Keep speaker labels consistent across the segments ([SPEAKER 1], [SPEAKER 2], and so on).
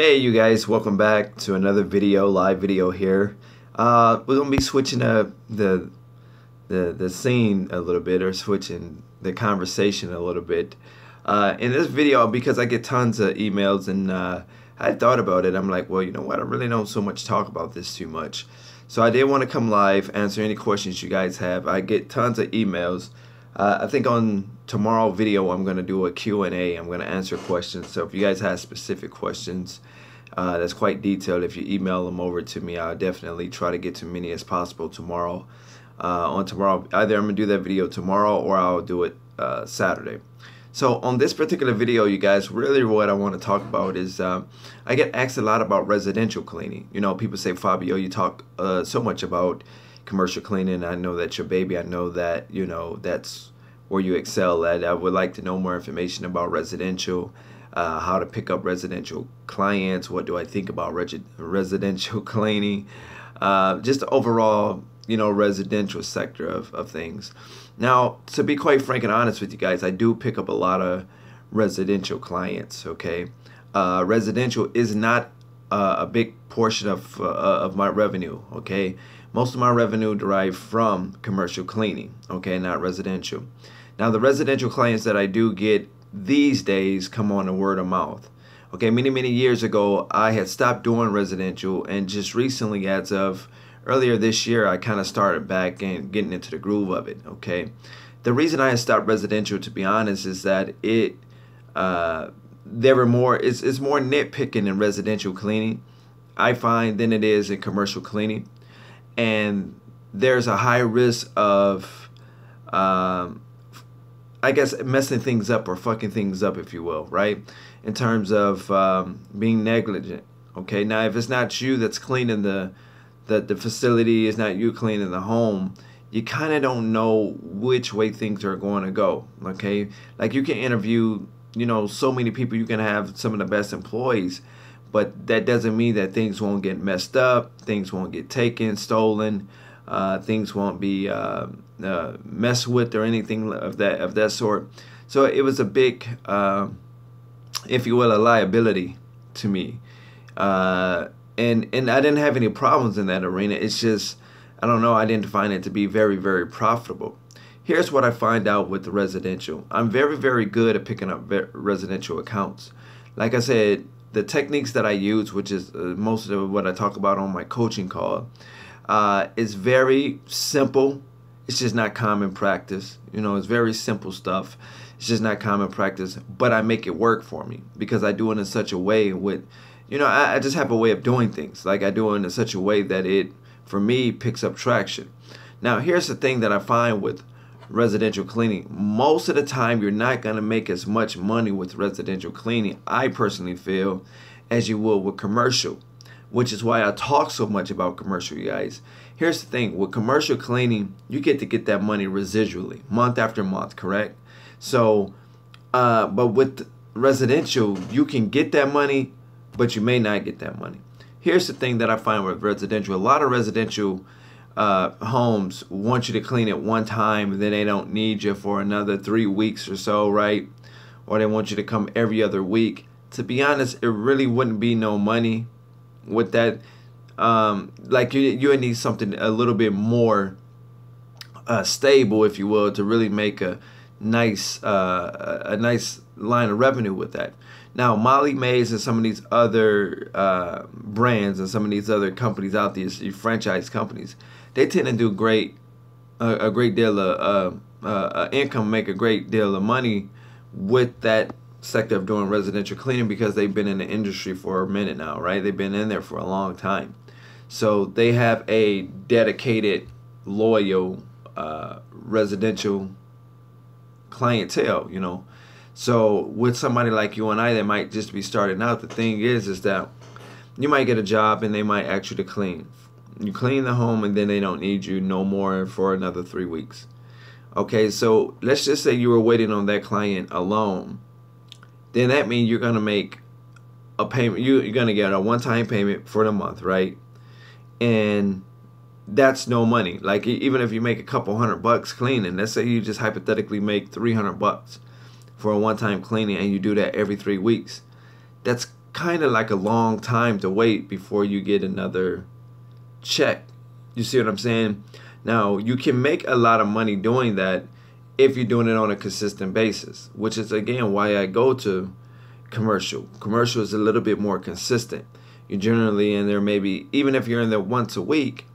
[SPEAKER 1] Hey you guys, welcome back to another live video here. We're gonna be switching up the scene a little bit, or switching the conversation a little bit. In this video, because I get tons of emails, and I thought about it. I'm like, well, you know what? I really don't so much talk about this too much. So I did want to come live, answer any questions you guys have. I get tons of emails. I think on tomorrow video I'm going to do a Q&A. I'm going to answer questions. So if you guys have specific questions that's quite detailed, if you email them over to me, I'll definitely try to get to many as possible tomorrow. On tomorrow, either I'm going to do that video tomorrow or I'll do it Saturday. So on this particular video, you guys, really what I want to talk about is I get asked a lot about residential cleaning. You know, people say, Fabio, you talk so much about commercial cleaning. I know that's your baby. I know that, you know, that's where you excel at. I would like to know more information about residential, how to pick up residential clients. What do I think about residential cleaning? Just the overall, you know, residential sector of things. Now, to be quite frank and honest with you guys, I do pick up a lot of residential clients, okay? Residential is not a big portion of my revenue, okay? Most of my revenue derived from commercial cleaning, okay, not residential. Now, the residential clients that I do get these days come on the word of mouth. Okay, many years ago, I had stopped doing residential, and just recently, as of earlier this year, I kind of started back and getting into the groove of it, okay? The reason I had stopped residential, to be honest, is that it's more nitpicking in residential cleaning, I find, than it is in commercial cleaning. And there's a high risk of, I guess, messing things up or fucking things up, if you will, right? In terms of being negligent, okay? Now, if it's not you that's cleaning the facility, it's not you cleaning the home, you kind of don't know which way things are going to go, okay? Like, you can interview, you know, so many people, you can have some of the best employees, but that doesn't mean that things won't get messed up, things won't get taken, stolen, things won't be messed with or anything of that sort. So it was a big, if you will, a liability to me. And I didn't have any problems in that arena. It's just, I don't know, I didn't find it to be very profitable. Here's what I find out with the residential. I'm very good at picking up residential accounts. Like I said, the techniques that I use, which is most of what I talk about on my coaching call, is very simple. It's just not common practice. You know, it's very simple stuff. It's just not common practice, but I make it work for me because I do it in such a way with, you know, I just have a way of doing things. Like, I do it in such a way that it, for me, picks up traction. Now, here's the thing that I find with residential cleaning. Most of the time, you're not going to make as much money with residential cleaning, I personally feel, as you will with commercial, which is why I talk so much about commercial, you guys. Here's the thing. With commercial cleaning, you get to get that money residually, month after month, correct? So, but with residential, you can get that money, but you may not get that money. Here's the thing that I find with residential. A lot of residential homes want you to clean it one time, and then they don't need you for another 3 weeks or so, right? Or they want you to come every other week. To be honest, it really wouldn't be no money with that. Like, you would need something a little bit more stable, if you will, to really make a nice line of revenue with that. Now, Molly Mays and some of these other brands and some of these other companies out there, these franchise companies, they tend to do a great deal of income, make a great deal of money with that sector of doing residential cleaning because they've been in the industry for a minute now, right? They've been in there for a long time. So they have a dedicated, loyal residential clientele, you know. So with somebody like you and I that might just be starting out, the thing is that you might get a job and they might ask you to clean. You clean the home and then they don't need you no more for another 3 weeks. Okay, so let's just say you were waiting on that client alone. Then that means you're going to make a payment. You're going to get a one-time payment for the month, right? And that's no money. Like, even if you make a couple $100 cleaning, let's say you just hypothetically make $300 for a one-time cleaning and you do that every 3 weeks. That's kind of like a long time to wait before you get another check. You see what I'm saying? Now, you can make a lot of money doing that if you're doing it on a consistent basis, which is, again, why I go to commercial. Commercial is a little bit more consistent. You're generally in there, maybe, even if you're in there once a week,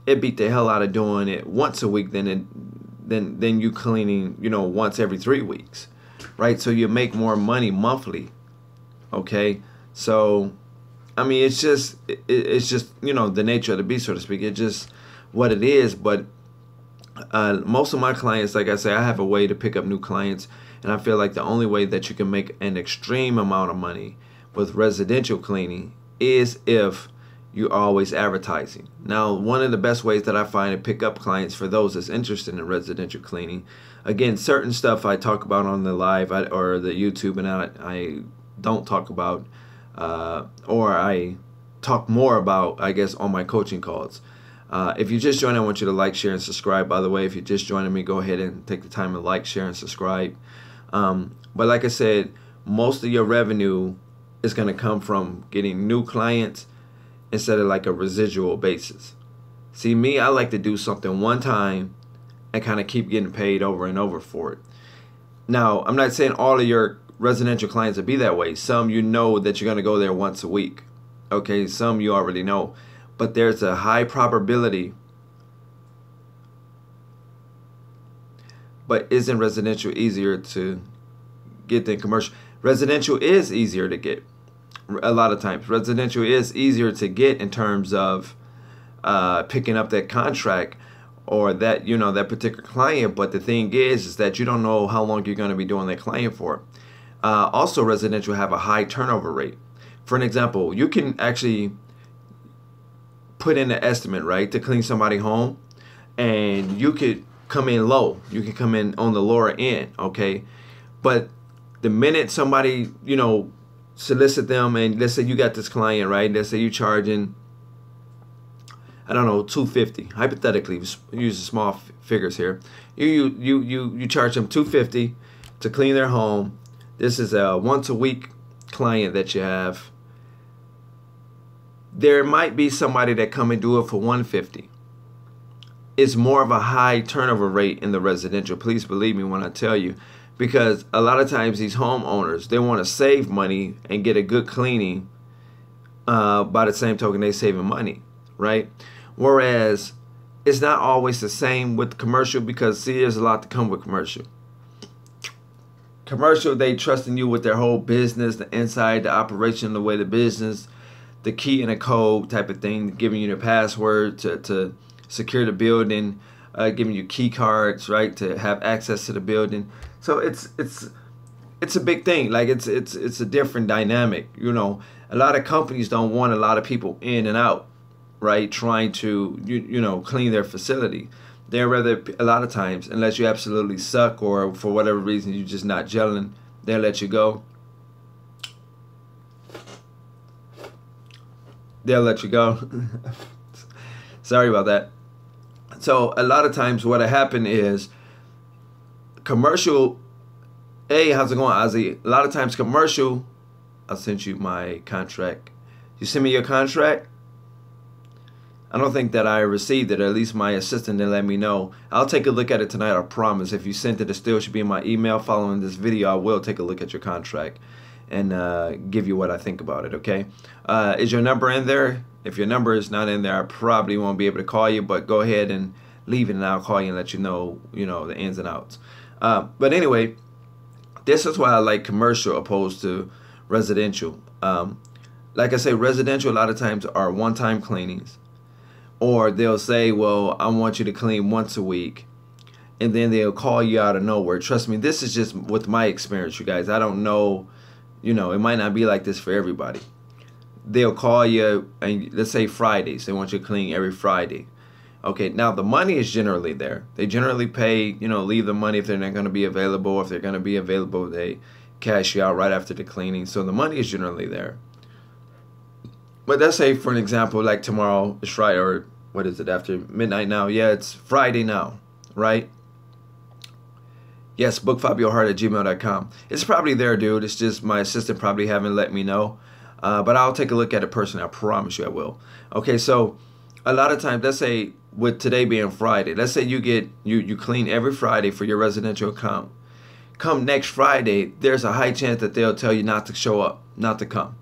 [SPEAKER 1] it beat the hell out of doing it once a week than you cleaning, once every 3 weeks, right? So you make more money monthly, okay? So, I mean, it's just the nature of the beast, so to speak. It's just what it is. But most of my clients, like I say, I have a way to pick up new clients, and I feel like the only way that you can make an extreme amount of money with residential cleaning is if you're always advertising. Now, one of the best ways that I find to pick up clients for those that's interested in residential cleaning, again, certain stuff I talk about on the live or the YouTube, and I don't talk about, or I talk more about, I guess, on my coaching calls. If you just joined, I want you to like, share, and subscribe. By the way, if you're just joining me, go ahead and take the time to like, share, and subscribe. But like I said, most of your revenue is going to come from getting new clients instead of like a residual basis. See, me, I like to do something one time and kind of keep getting paid over and over for it. Now, I'm not saying all of your residential clients will be that way. Some that you're going to go there once a week. Okay, some you already know. But there's a high probability. But isn't residential easier to get than commercial? Residential is easier to get. A lot of times, residential is easier to get in terms of picking up that contract or that that particular client. But the thing is that you don't know how long you're going to be doing that client for. Also, residential have a high turnover rate. For an example, you can actually put in an estimate, right, to clean somebody home, and you could come in low. You can come in on the lower end, okay? But the minute somebody, solicit them, and let's say you got this client, right? Let's say you're charging, I don't know, $250. Hypothetically, use small figures here. You charge them $250 to clean their home. This is a once a week client that you have. There might be somebody that come and do it for $150. It's more of a high turnover rate in the residential. Please believe me when I tell you. Because a lot of times these homeowners, they want to save money and get a good cleaning. By the same token, they saving money, right? Whereas it's not always the same with commercial, because see, there's a lot to come with commercial. Commercial, they trusting you with their whole business, the inside, the operation, the way the business, the key and a code type of thing, giving you the password to secure the building, giving you key cards, right, to have access to the building. So it's a big thing. Like it's a different dynamic. A lot of companies don't want a lot of people in and out, right, trying to clean their facility. They're rather, a lot of times, unless you absolutely suck or for whatever reason you're just not gelling, they'll let you go. They'll let you go. Sorry about that. So a lot of times what happened is commercial, hey, how's it going, Ozzy? A lot of times commercial, I sent you my contract. You send me your contract? I don't think that I received it, or at least my assistant didn't let me know. I'll take a look at it tonight, I promise. If you sent it, it still should be in my email. Following this video, I will take a look at your contract and give you what I think about it, okay? Is your number in there? If your number is not in there, I probably won't be able to call you, but go ahead and leave it, and I'll call you and let you know, the ins and outs. But anyway, this is why I like commercial opposed to residential. Like I say, residential a lot of times are one-time cleanings. Or they'll say, well, I want you to clean once a week. And then they'll call you out of nowhere. Trust me, this is just with my experience, you guys. I don't know, it might not be like this for everybody. They'll call you, and let's say Fridays. They want you to clean every Friday. Okay, now the money is generally there. They generally pay, leave the money if they're not going to be available. If they're going to be available, they cash you out right after the cleaning. So the money is generally there. But let's say, for an example, like tomorrow is Friday, or what is it, after midnight now? Yeah, it's Friday now, right? Yes, bookfabiohart@gmail.com. It's probably there, dude. It's just my assistant probably haven't let me know. But I'll take a look at it personally. I promise you I will. Okay, so a lot of times, let's say with today being Friday, let's say you clean every Friday for your residential account. Come next Friday, there's a high chance that they'll tell you not to show up, not to come.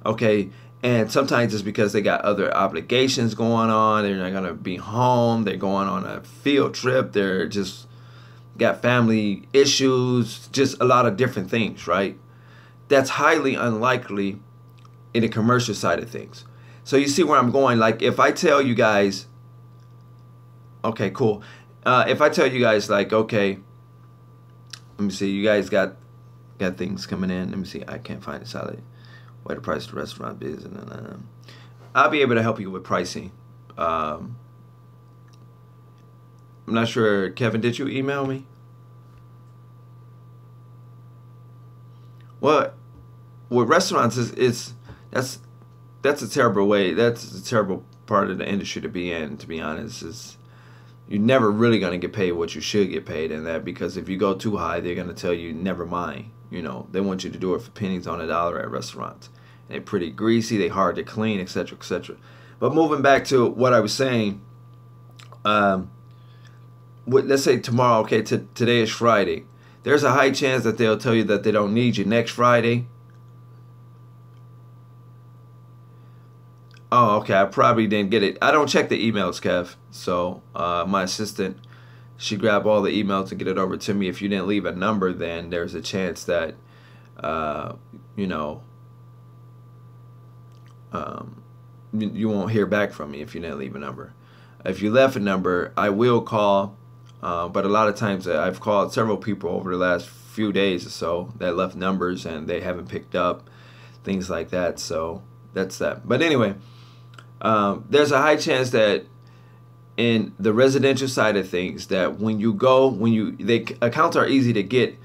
[SPEAKER 1] Okay, and sometimes it's because they got other obligations going on. They're not gonna be home. They're going on a field trip. They're just got family issues. Just a lot of different things, right? That's highly unlikely in the commercial side of things. So you see where I'm going. Like if I tell you guys, okay, cool. If I tell you guys like, okay, let me see, you guys got things coming in. Let me see, I can't find a solid way to price the restaurant business. I'll be able to help you with pricing. I'm not sure, Kevin, did you email me? Well, with restaurants, that's a terrible way. That's a terrible part of the industry to be in. To be honest, is you're never really gonna get paid what you should get paid in that, because if you go too high, they're gonna tell you never mind. You know, they want you to do it for pennies on a dollar at restaurants. And they're pretty greasy. They hard to clean, etc., etc. But moving back to what I was saying, let's say tomorrow. Okay, today is Friday. There's a high chance that they'll tell you that they don't need you next Friday. Oh, okay. I probably didn't get it. I don't check the emails, Kev. So my assistant, she grabbed all the emails to get it over to me. If you didn't leave a number, then there's a chance that, you know, you won't hear back from me if you didn't leave a number. If you left a number, I will call. But a lot of times I've called several people over the last few days or so that left numbers and they haven't picked up, things like that. So that's that. But anyway, there's a high chance that in the residential side of things that when you go, accounts are easy to get,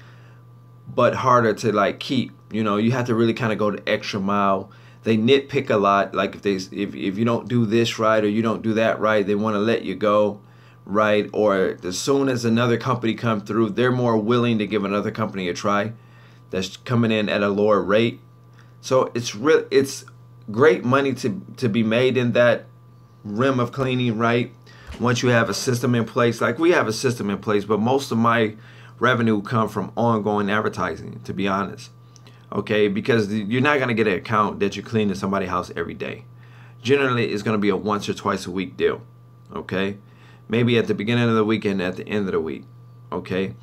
[SPEAKER 1] but harder to like keep. You know, you have to really kind of go the extra mile. They nitpick a lot. Like if you don't do this right or you don't do that right, they want to let you go. Right, or as soon as another company comes through, they're more willing to give another company a try that's coming in at a lower rate. So it's great money to be made in that rim of cleaning, right? Once you have a system in place, like we have a system in place, but most of my revenue come from ongoing advertising, to be honest. Okay, because you're not gonna get an account that you clean in somebody's house every day. Generally, it's gonna be a once or twice a week deal. Okay. Maybe at the beginning of the week and at the end of the week, okay?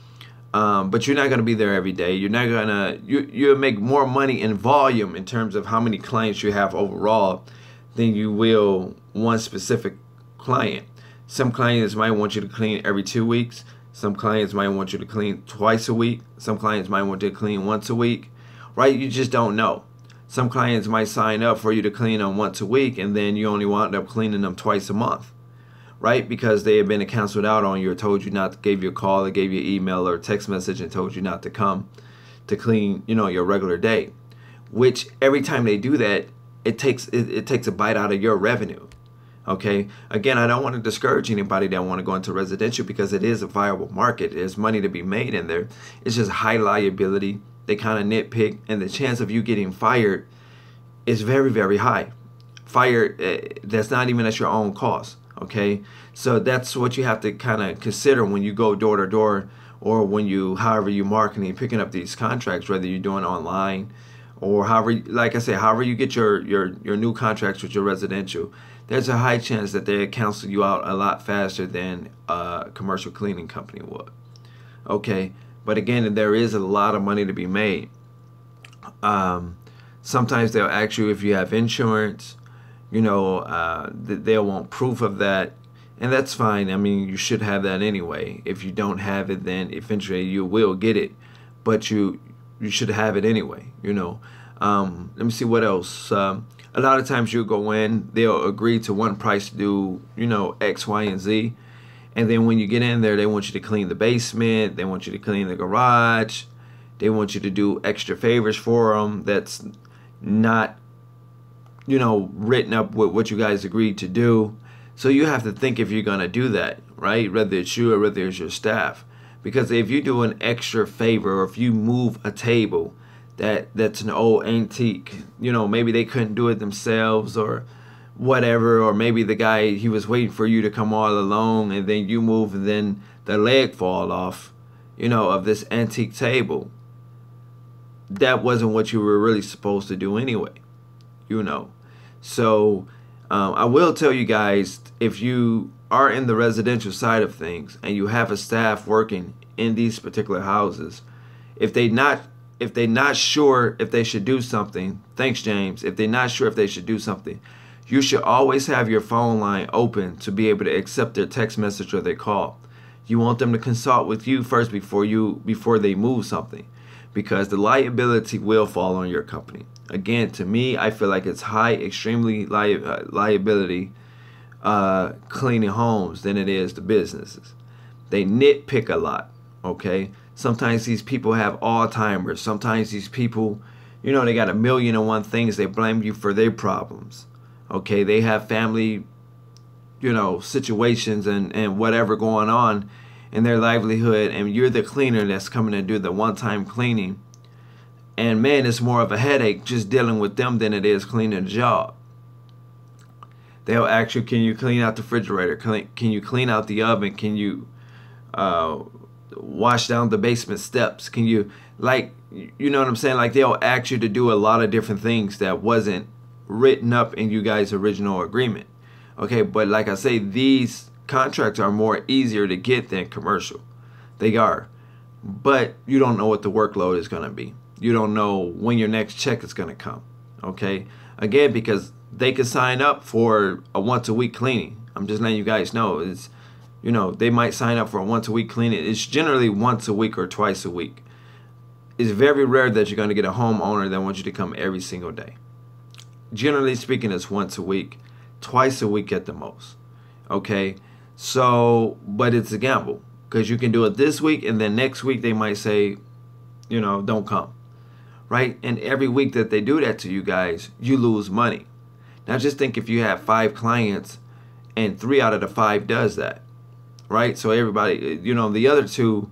[SPEAKER 1] But you're not going to be there every day. You're not going to, you'll make more money in volume in terms of how many clients you have overall than you will one specific client. Some clients might want you to clean every 2 weeks. Some clients might want you to clean twice a week. Some clients might want you to clean once a week, right? You just don't know. Some clients might sign up for you to clean them once a week and then you only wind up cleaning them twice a month. Right, because they have been canceled out on you or told you not to, gave you a call or gave you an email or a text message and told you not to come to clean, you know, your regular day. Which every time they do that, it takes a bite out of your revenue. Okay, again, I don't want to discourage anybody that want to go into residential because it is a viable market. There's money to be made in there. It's just high liability. They kind of nitpick, and the chance of you getting fired is very, very high. Fired, that's not even at your own cost. Okay, so that's what you have to kind of consider when you go door to door, or when you, however you marketing, picking up these contracts, whether you're doing online or however, like I say, however you get your new contracts with your residential. There's a high chance that they cancel you out a lot faster than a commercial cleaning company would. Okay, but again, there is a lot of money to be made. Sometimes they'll ask you if you have insurance. You know, they'll want proof of that, and that's fine. I mean, you should have that anyway. If you don't have it, then eventually you will get it, but you should have it anyway. You know, let me see what else. A lot of times you'll go in, they'll agree to one price to do, you know, X, Y, and Z, and then when you get in there, they want you to clean the basement, they want you to clean the garage, they want you to do extra favors for them. That's not, you know, written up with what you guys agreed to do. So you have to think if you're going to do that, right? Whether it's you or whether it's your staff. Because if you do an extra favor or if you move a table, that's an old antique. You know, maybe they couldn't do it themselves or whatever, or maybe the guy, he was waiting for you to come all along, and then you move and then the leg fall off, you know, of this antique table. That wasn't what you were really supposed to do anyway, you know. So I will tell you guys, if you are in the residential side of things and you have a staff working in these particular houses, if they're not sure if they should do something, thanks James, if they're not sure if they should do something, you should always have your phone line open to be able to accept their text message or their call. You want them to consult with you first before they move something, because the liability will fall on your company. Again, to me, I feel like it's extremely liability cleaning homes than it is the businesses. They nitpick a lot, okay? Sometimes these people have Alzheimer's. Sometimes these people, you know, they got 1,000,001 things. They blame you for their problems, okay? They have family, you know, situations and whatever going on in their livelihood, and you're the cleaner that's coming to do the one-time cleaning. And man, it's more of a headache just dealing with them than it is cleaning the job. They'll ask you, can you clean out the refrigerator? Can you clean out the oven? Can you wash down the basement steps? Can you, like, you know what I'm saying? Like, they'll ask you to do a lot of different things that wasn't written up in you guys' original agreement. Okay, but like I say, these contracts are more easier to get than commercial. They are. But you don't know what the workload is going to be. You don't know when your next check is going to come. Okay, again, because they could sign up for a once-a-week cleaning. I'm just letting you guys know. It's, you know, they might sign up for a once-a-week cleaning. It's generally once a week or twice a week. It's very rare that you're going to get a homeowner that wants you to come every single day. Generally speaking, it's once a week, twice a week at the most. Okay, so, but it's a gamble, because you can do it this week and then next week they might say, you know, don't come. Right? And every week that they do that to you guys, you lose money. Now just think, if you have 5 clients and 3 out of the 5 does that, right? So everybody, you know, the other 2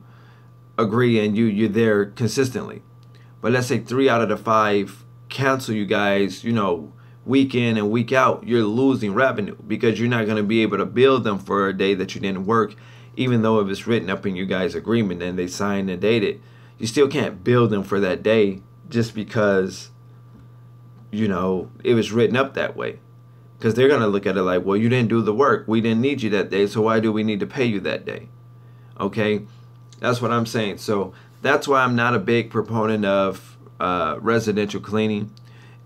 [SPEAKER 1] agree and you're there consistently. But let's say 3 out of the 5 cancel you guys, you know, week in and week out. You're losing revenue because you're not going to be able to bill them for a day that you didn't work, even though it was written up in you guys' agreement and they signed and dated. You still can't bill them for that day just because, you know, it was written up that way. Because they're going to look at it like, well, you didn't do the work. We didn't need you that day, so why do we need to pay you that day? Okay? That's what I'm saying. So that's why I'm not a big proponent of residential cleaning.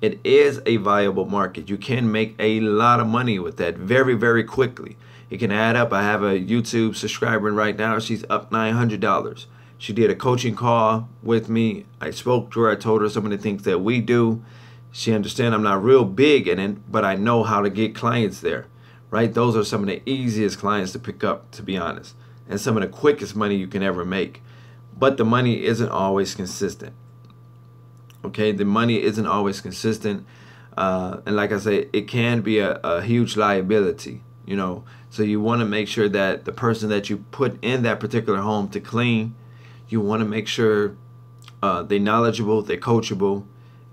[SPEAKER 1] It is a viable market. You can make a lot of money with that very, very quickly. It can add up. I have a YouTube subscriber right now. She's up $900. She did a coaching call with me. I spoke to her. I told her some of the things that we do. She understands I'm not real big in it, but I know how to get clients there, right? Those are some of the easiest clients to pick up, to be honest, and some of the quickest money you can ever make. But the money isn't always consistent. Okay, the money isn't always consistent. And like I say, it can be a huge liability, you know. So you want to make sure that the person that you put in that particular home to clean, you want to make sure they're knowledgeable, they're coachable,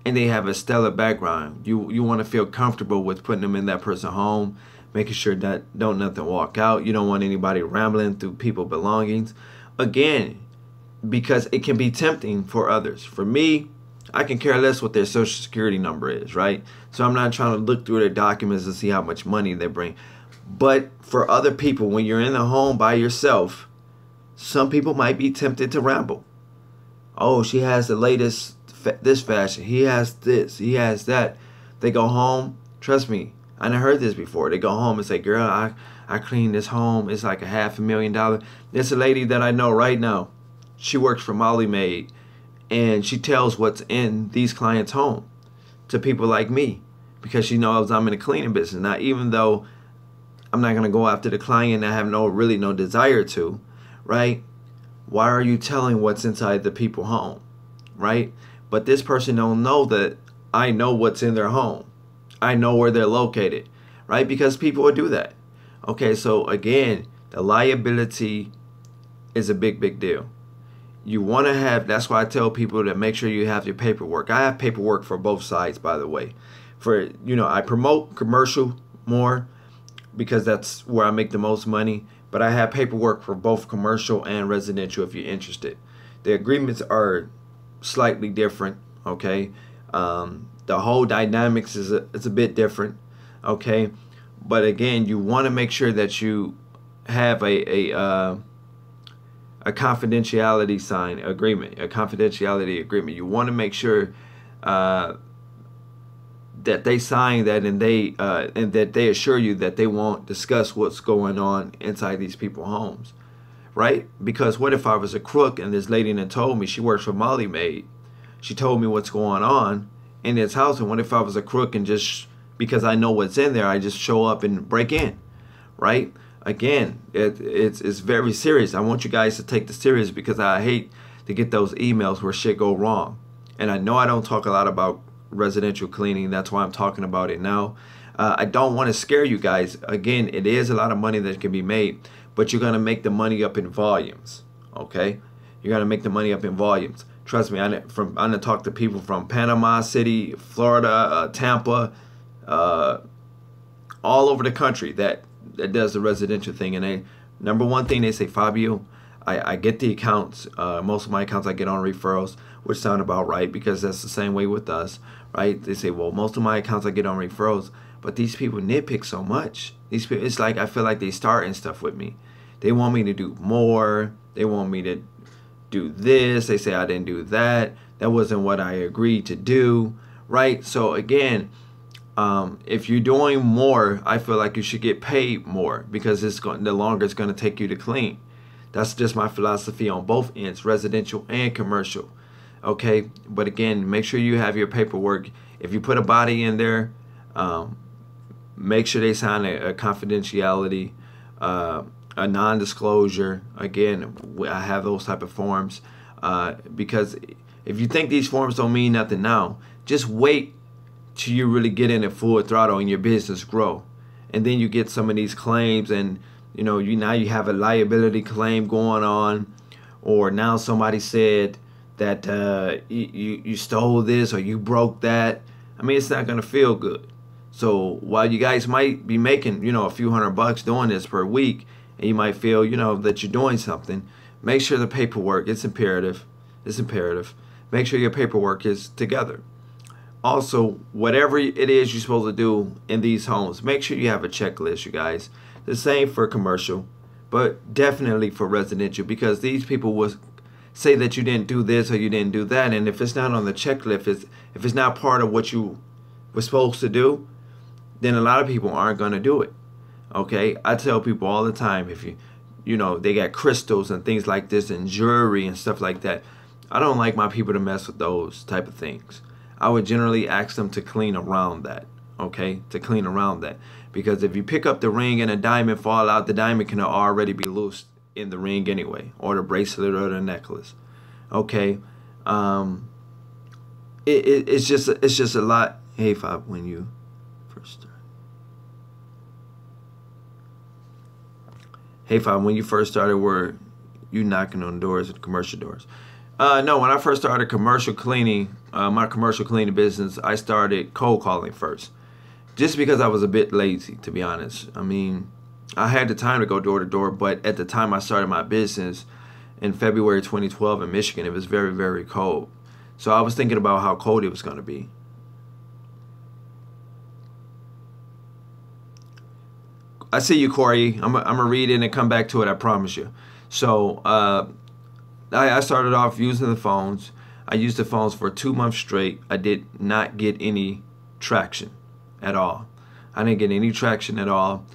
[SPEAKER 1] and they have a stellar background. You want to feel comfortable with putting them in that person's home, making sure that don't nothing walk out. You don't want anybody rambling through people's belongings. Again, because it can be tempting for others. For me, I can care less what their social security number is, right? So I'm not trying to look through their documents and see how much money they bring. But for other people, when you're in the home by yourself, some people might be tempted to ramble. Oh, she has the latest this fashion. He has this. He has that. They go home. Trust me, I done heard this before. They go home and say, girl, I cleaned this home. It's like $500,000. There's a lady that I know right now. She works for Molly Maid, and she tells what's in these clients' home to people like me because she knows I'm in the cleaning business. Now, even though I'm not going to go after the client, I have really no desire to, right? Why are you telling what's inside the people's home, right? But this person don't know that I know what's in their home. I know where they're located, right? Because people will do that. Okay, so again, the liability is a big, big deal. You want to have, that's why I tell people to make sure you have your paperwork. I have paperwork for both sides, by the way. For, you know, I promote commercial more because that's where I make the most money, but I have paperwork for both commercial and residential if you're interested. The agreements are slightly different, okay? The whole dynamics is it's a bit different, okay? But again, you want to make sure that you have a confidentiality sign agreement, a confidentiality agreement. You want to make sure that they sign that, and that they assure you that they won't discuss what's going on inside these people's homes, right? Because what if I was a crook and this lady that told me, she works for Molly Maid, she told me what's going on in this house, and what if I was a crook and just because I know what's in there, I just show up and break in, right? Again, it's very serious. I want you guys to take this serious because I hate to get those emails where shit go wrong. And I know I don't talk a lot about residential cleaning. That's why I'm talking about it now. I don't want to scare you guys. Again, it is a lot of money that can be made, but you're going to make the money up in volumes, okay? You're going to make the money up in volumes. Trust me, I'm going to talk to people from Panama City, Florida, Tampa, all over the country that does the residential thing. And they, number one thing they say, Fabio, I get the accounts. Most of my accounts I get on referrals, which sound about right because that's the same way with us, right? They say, well, most of my accounts I get on referrals, but these people nitpick so much. These people, it's like I feel like they starting stuff with me. They want me to do more. They want me to do this. They say I didn't do that. That wasn't what I agreed to do, right? So again, if you're doing more, I feel like you should get paid more because the longer it's going to take you to clean. That's just my philosophy on both ends, residential and commercial. Okay, but again, make sure you have your paperwork. If you put a body in there, make sure they sign a confidentiality, a non-disclosure. Again, I have those type of forms because if you think these forms don't mean nothing now, just wait till you really get in at full throttle and your business grow, and then you get some of these claims, and you know now you have a liability claim going on, or now somebody said that you stole this or you broke that. I mean, it's not gonna feel good. So while you guys might be making a few $100 doing this per week, and you might feel that you're doing something, make sure the paperwork, it's imperative. Make sure your paperwork is together. Also, whatever it is you're supposed to do in these homes, make sure you have a checklist, you guys. The same for commercial, but definitely for residential, because these people will say that you didn't do this or you didn't do that, and if it's not on the checklist, if it's not part of what you were supposed to do, then a lot of people aren't going to do it. Okay, I tell people all the time, if they got crystals and things like this and jewelry and stuff like that, I don't like my people to mess with those type of things. I would generally ask them to clean around that, okay? To clean around that. Because if you pick up the ring and a diamond fall out, the diamond can already be loose in the ring anyway, or the bracelet or the necklace, okay? It's just a lot. Hey, Fab, when you first start. Hey, Fab, when you first started, were you knocking on doors at commercial doors? No, when I first started commercial cleaning, my commercial cleaning business, I started cold calling first. Just because I was a bit lazy, to be honest. I mean, I had the time to go door to door, but at the time I started my business in February 2012 in Michigan, it was very, very cold. So I was thinking about how cold it was going to be. I see you, Corey. I'm going to read it and come back to it, I promise you. So, I started off using the phones. I used the phones for 2 months straight. I did not get any traction at all. I didn't get any traction at all.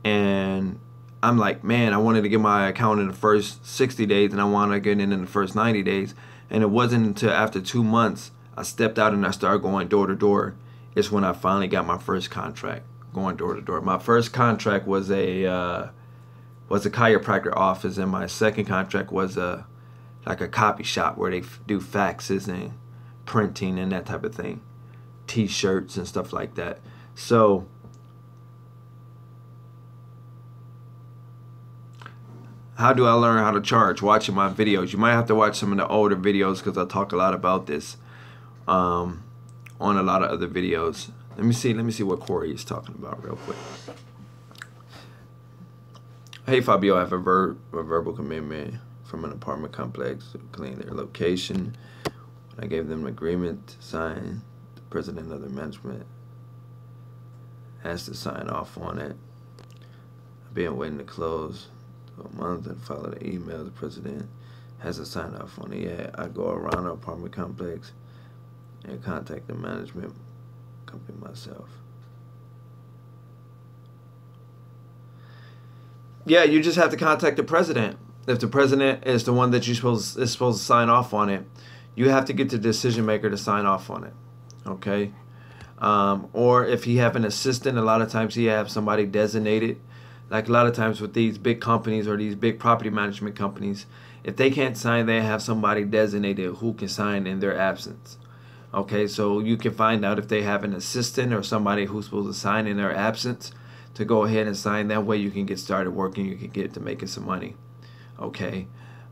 [SPEAKER 1] And I'm like, man, I wanted to get my account in the first 60 days and I wanted to get in the first 90 days. And it wasn't until after 2 months I stepped out and I started going door to door. It's when I finally got my first contract, going door to door. My first contract was a chiropractor office, and my second contract was like a copy shop where they do faxes and printing and that type of thing, t-shirts and stuff like that. So How do I learn how to charge? Watching my videos. You might have to watch some of the older videos because I talk a lot about this on a lot of other videos. Let me see what Corey is talking about real quick. Hey Fabio, I have a verbal commitment from an apartment complex to clean their location. When I gave them an agreement to sign, the president of the management has to sign off on it. I've been waiting to close a month and follow the email. The president hasn't signed off on it yet. I go around the apartment complex and contact the management company myself. Yeah, you just have to contact the president. If the president is the one that is supposed to sign off on it, you have to get the decision maker to sign off on it. Okay? Or if you have an assistant, a lot of times you have somebody designated. Like a lot of times with these big companies or these big property management companies, if they can't sign, they have somebody designated who can sign in their absence. Okay, so you can find out if they have an assistant or somebody who's supposed to sign in their absence to go ahead and sign. That way you can get started working, you can get to making some money. Okay,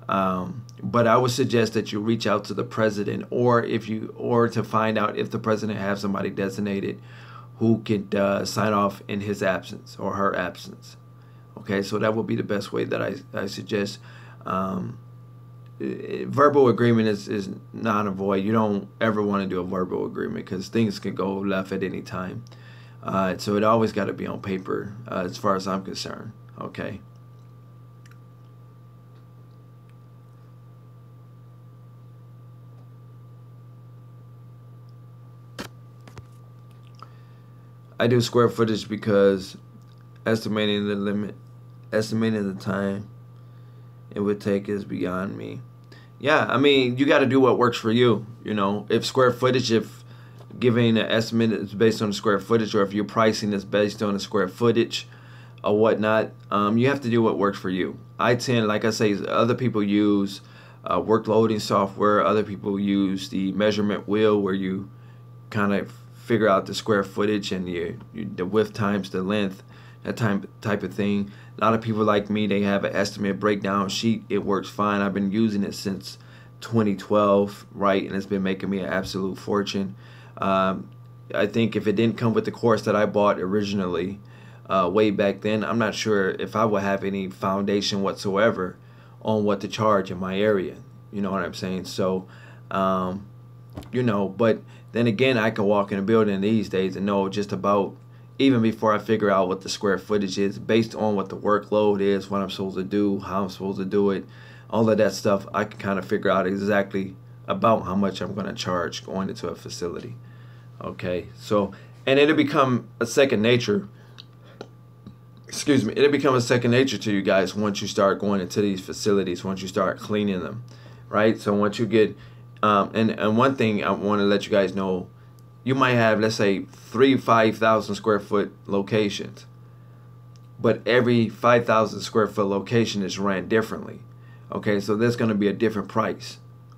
[SPEAKER 1] but I would suggest that you reach out to the president, or to find out if the president has somebody designated who could sign off in his absence or her absence. Okay, so that would be the best way that I suggest. Verbal agreement is not a void. You don't ever want to do a verbal agreement because things can go left at any time. So it always got to be on paper as far as I'm concerned. Okay. I do square footage because estimating the time it would take is beyond me. Yeah, I mean, you got to do what works for you. You know, if giving an estimate is based on the square footage, or if your pricing is based on the square footage or whatnot, you have to do what works for you. I tend, like I say, other people use work loading software. Other people use the measurement wheel where you kind of figure out the square footage and the width times the length, that type of thing. A lot of people like me, they have an estimate breakdown sheet. It works fine. I've been using it since 2012, right? And it's been making me an absolute fortune. I think if it didn't come with the course that I bought originally way back then, I'm not sure if I would have any foundation whatsoever on what to charge in my area. You know what I'm saying? So, you know, but then again, I can walk in a building these days and know just about, even before I figure out what the square footage is, based on what the workload is, what I'm supposed to do, how I'm supposed to do it, all of that stuff, I can kind of figure out exactly about how much I'm going to charge going into a facility. Okay, so, and it'll become a second nature. Excuse me, it'll become a second nature to you guys once you start going into these facilities, once you start cleaning them, right? So once you get, and one thing I want to let you guys know, you might have, let's say, 5,000 square foot locations, but every 5,000 square foot location is ran differently. Okay, so there's going to be a different price.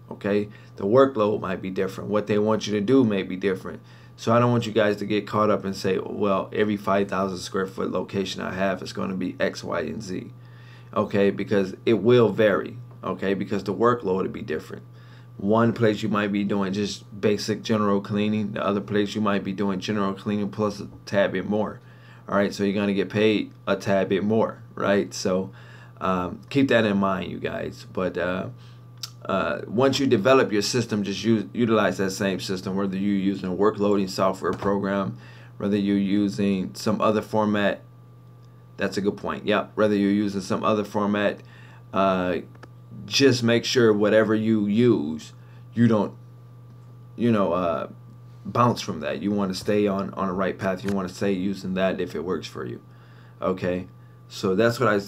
[SPEAKER 1] Okay, the workload might be different. What they want you to do may be different. So I don't want you guys to get caught up and say, well, every 5,000 square foot location I have is going to be X, Y, and Z. Okay, because it will vary. Okay, because the workload will be different. One place you might be doing just basic general cleaning. The other place you might be doing general cleaning plus a tad bit more. All right, so you're going to get paid a tad bit more, right? So keep that in mind, you guys. But once you develop your system, just utilize that same system, whether you're using a work loading software program, whether you're using some other format. That's a good point. Yeah, whether you're using some other format, just make sure whatever you use, you don't, bounce from that. You want to stay on the right path. You want to stay using that if it works for you. Okay, so that's what I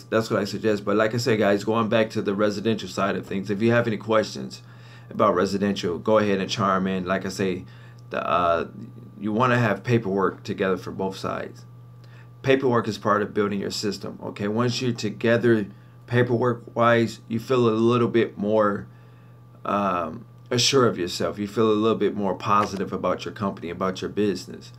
[SPEAKER 1] suggest. But like I said, guys, going back to the residential side of things, if you have any questions about residential, go ahead and chime in. Like I say, you want to have paperwork together for both sides. Paperwork is part of building your system. Okay, once you're together paperwork wise, you feel a little bit more assured of yourself. You feel a little bit more positive about your company, about your business.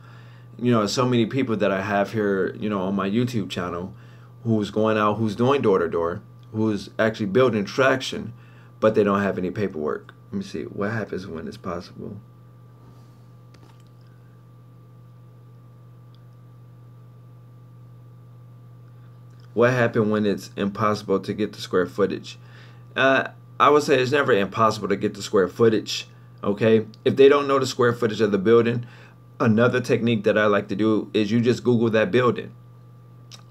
[SPEAKER 1] So many people that I have here, on my YouTube channel, who's going out, who's doing door to door, who's actually building traction, but they don't have any paperwork. Let me see what happens when it's possible. What happened when it's impossible to get the square footage? I would say it's never impossible to get the square footage. Okay, if they don't know the square footage of the building, another technique that I like to do is you just Google that building.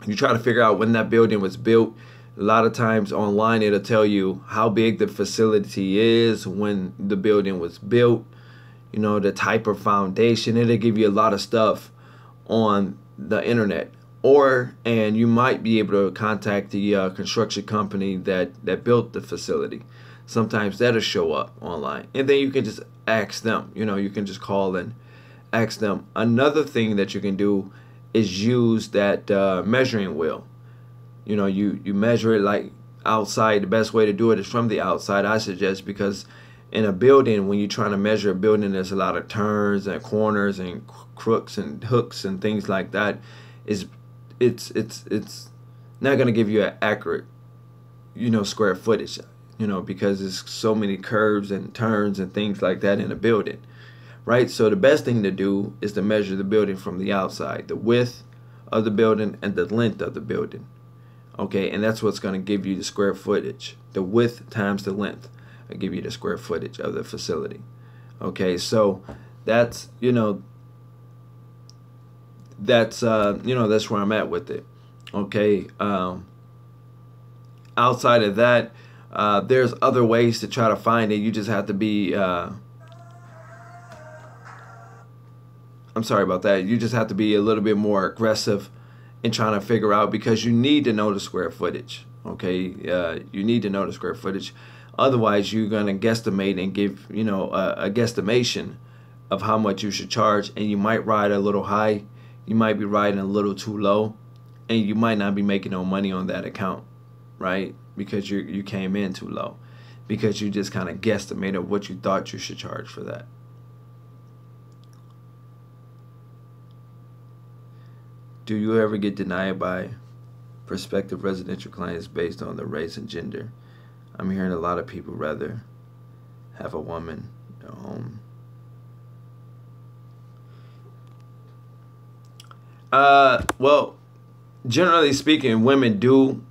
[SPEAKER 1] You try to figure out when that building was built. A lot of times online it'll tell you how big the facility is, when the building was built, you know, the type of foundation. It'll give you a lot of stuff on the internet. And you might be able to contact the construction company that built the facility. Sometimes that'll show up online, and then you can just ask them. You know, you can just call and ask them. Another thing that you can do is use that measuring wheel. You know, you measure it like outside. The best way to do it is from the outside, I suggest, because in a building, when you're trying to measure a building, there's a lot of turns and corners and crooks and hooks and things like that. It's not going to give you an accurate, you know, square footage, you know, because there's so many curves and turns and things like that in a building, right? So the best thing to do is to measure the building from the outside, the width of the building and the length of the building. Okay, and that's what's going to give you the square footage. The width times the length will give you the square footage of the facility. Okay, so that's, you know, that's where I'm at with it. Okay, outside of that, there's other ways to try to find it. You just have to be I'm sorry about that. You just have to be a little bit more aggressive in trying to figure out, because you need to know the square footage. Okay, you need to know the square footage. Otherwise, you're gonna guesstimate and give, you know, a guesstimation of how much you should charge, and you might ride a little high. You might be riding a little too low, and you might not be making no money on that account, right? Because you came in too low, because you just kind of guesstimated what you thought you should charge for that. Do you ever get denied by prospective residential clients based on their race and gender? I'm hearing a lot of people rather have a woman at home. Well, generally speaking, women do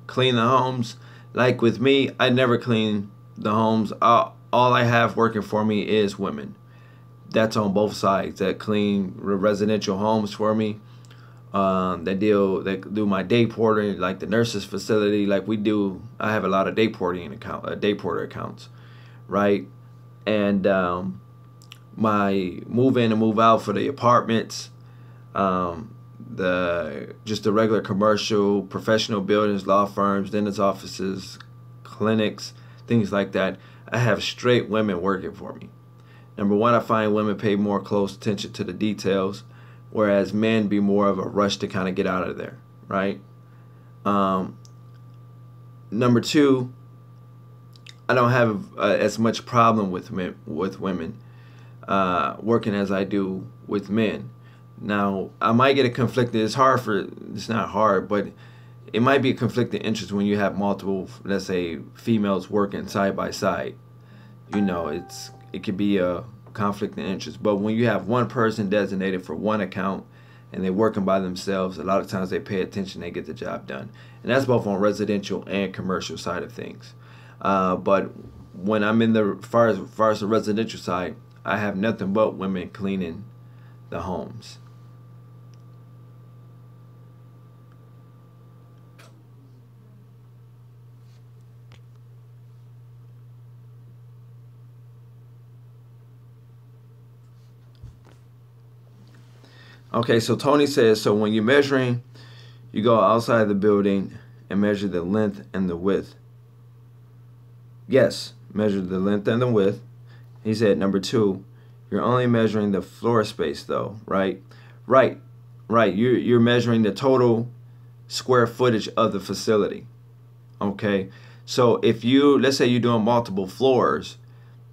[SPEAKER 1] clean the homes. Like with me, I never clean the homes. All I have working for me is women. That's on both sides that clean residential homes for me. They do my day porter, like the nurses facility. Like we do, I have a lot of day porter accounts, right? And my move in and move out for the apartments. Just the regular commercial, professional buildings, law firms, dentist offices, clinics, things like that. I have straight women working for me. Number one, I find women pay more close attention to the details, whereas men be more of a rush to kind of get out of there, right? Number two, I don't have as much problem with women working as I do with men. Now, I might get a conflicted, it's not hard, but it might be a conflicted interest when you have multiple, let's say, females working side by side. You know, it could be a conflict of interest. But when you have one person designated for one account and they're working by themselves, a lot of times they pay attention, they get the job done. And that's both on residential and commercial side of things. But when I'm in the far as the residential side, I have nothing but women cleaning the homes. Okay, so Tony says, so when you're measuring, you go outside the building and measure the length and the width. Yes, measure the length and the width. He said, number two, you're only measuring the floor space though, right? Right. You're measuring the total square footage of the facility. Okay, so if let's say you're doing multiple floors,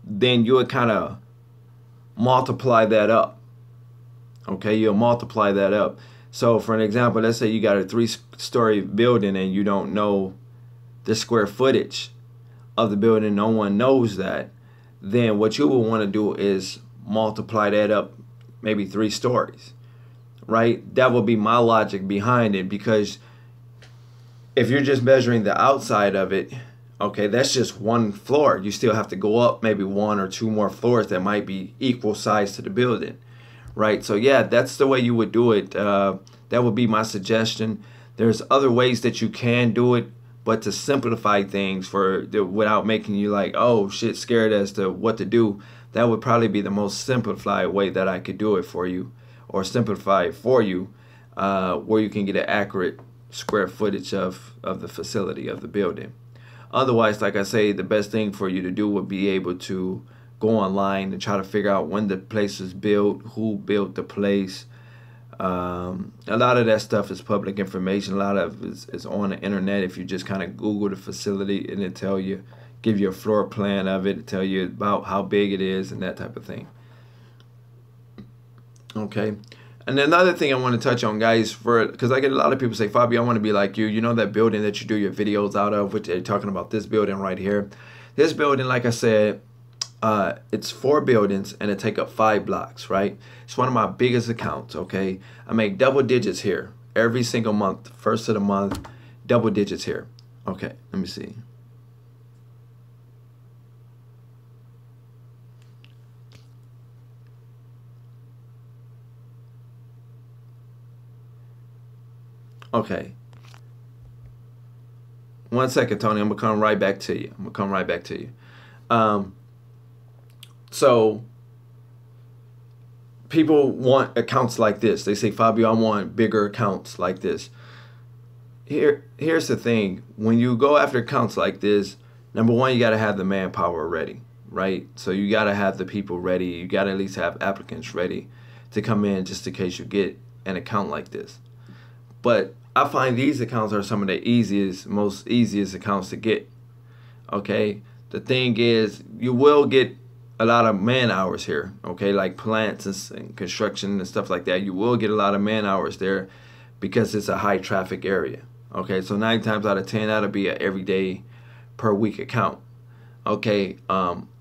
[SPEAKER 1] then you would kind of multiply that up. Okay, you'll multiply that up. So for an example, let's say you got a 3-story building and you don't know the square footage of the building, no one knows that, then what you will want to do is multiply that up maybe 3 stories, right? That will be my logic behind it, because if you're just measuring the outside of it, okay, that's just 1 floor. You still have to go up maybe 1 or 2 more floors that might be equal size to the building, right? So yeah, that's the way you would do it. That would be my suggestion. There's other ways that you can do it, but to simplify things without making you like, oh shit, scared as to what to do, that would probably be the most simplified way that I could do it for you, or simplify it for you, where you can get an accurate square footage of the facility, of the building. Otherwise, like I say, the best thing for you to do would be able to go online and try to figure out when the place was built, who built the place. A lot of that stuff is public information. A lot of it is on the internet. If you just kind of Google the facility, and it tell you, give you a floor plan of it, tell you about how big it is and that type of thing. Okay. And another thing I want to touch on, guys, because I get a lot of people say, Fabio, I want to be like you. You know that building that you do your videos out of, which they're talking about this building right here. This building, like I said, it's 4 buildings and it take up 5 blocks, right? It's one of my biggest accounts, okay? I make double digits here every single month. First of the month, double digits here. Okay, let me see. Okay. 1 second, Tony. I'm gonna come right back to you. So people want accounts like this. They say, Fabio, I want bigger accounts like this. Here's the thing. When you go after accounts like this, number one, you got to have the manpower ready, right? So you got to have the people ready. You got to at least have applicants ready to come in just in case you get an account like this. But I find these accounts are some of the most easiest accounts to get. Okay, the thing is, you will get a lot of man hours here. Okay, like plants and construction and stuff like that. You will get a lot of man hours there because it's a high traffic area. Okay, so 9 times out of 10, that'll be an every day per week account. Okay,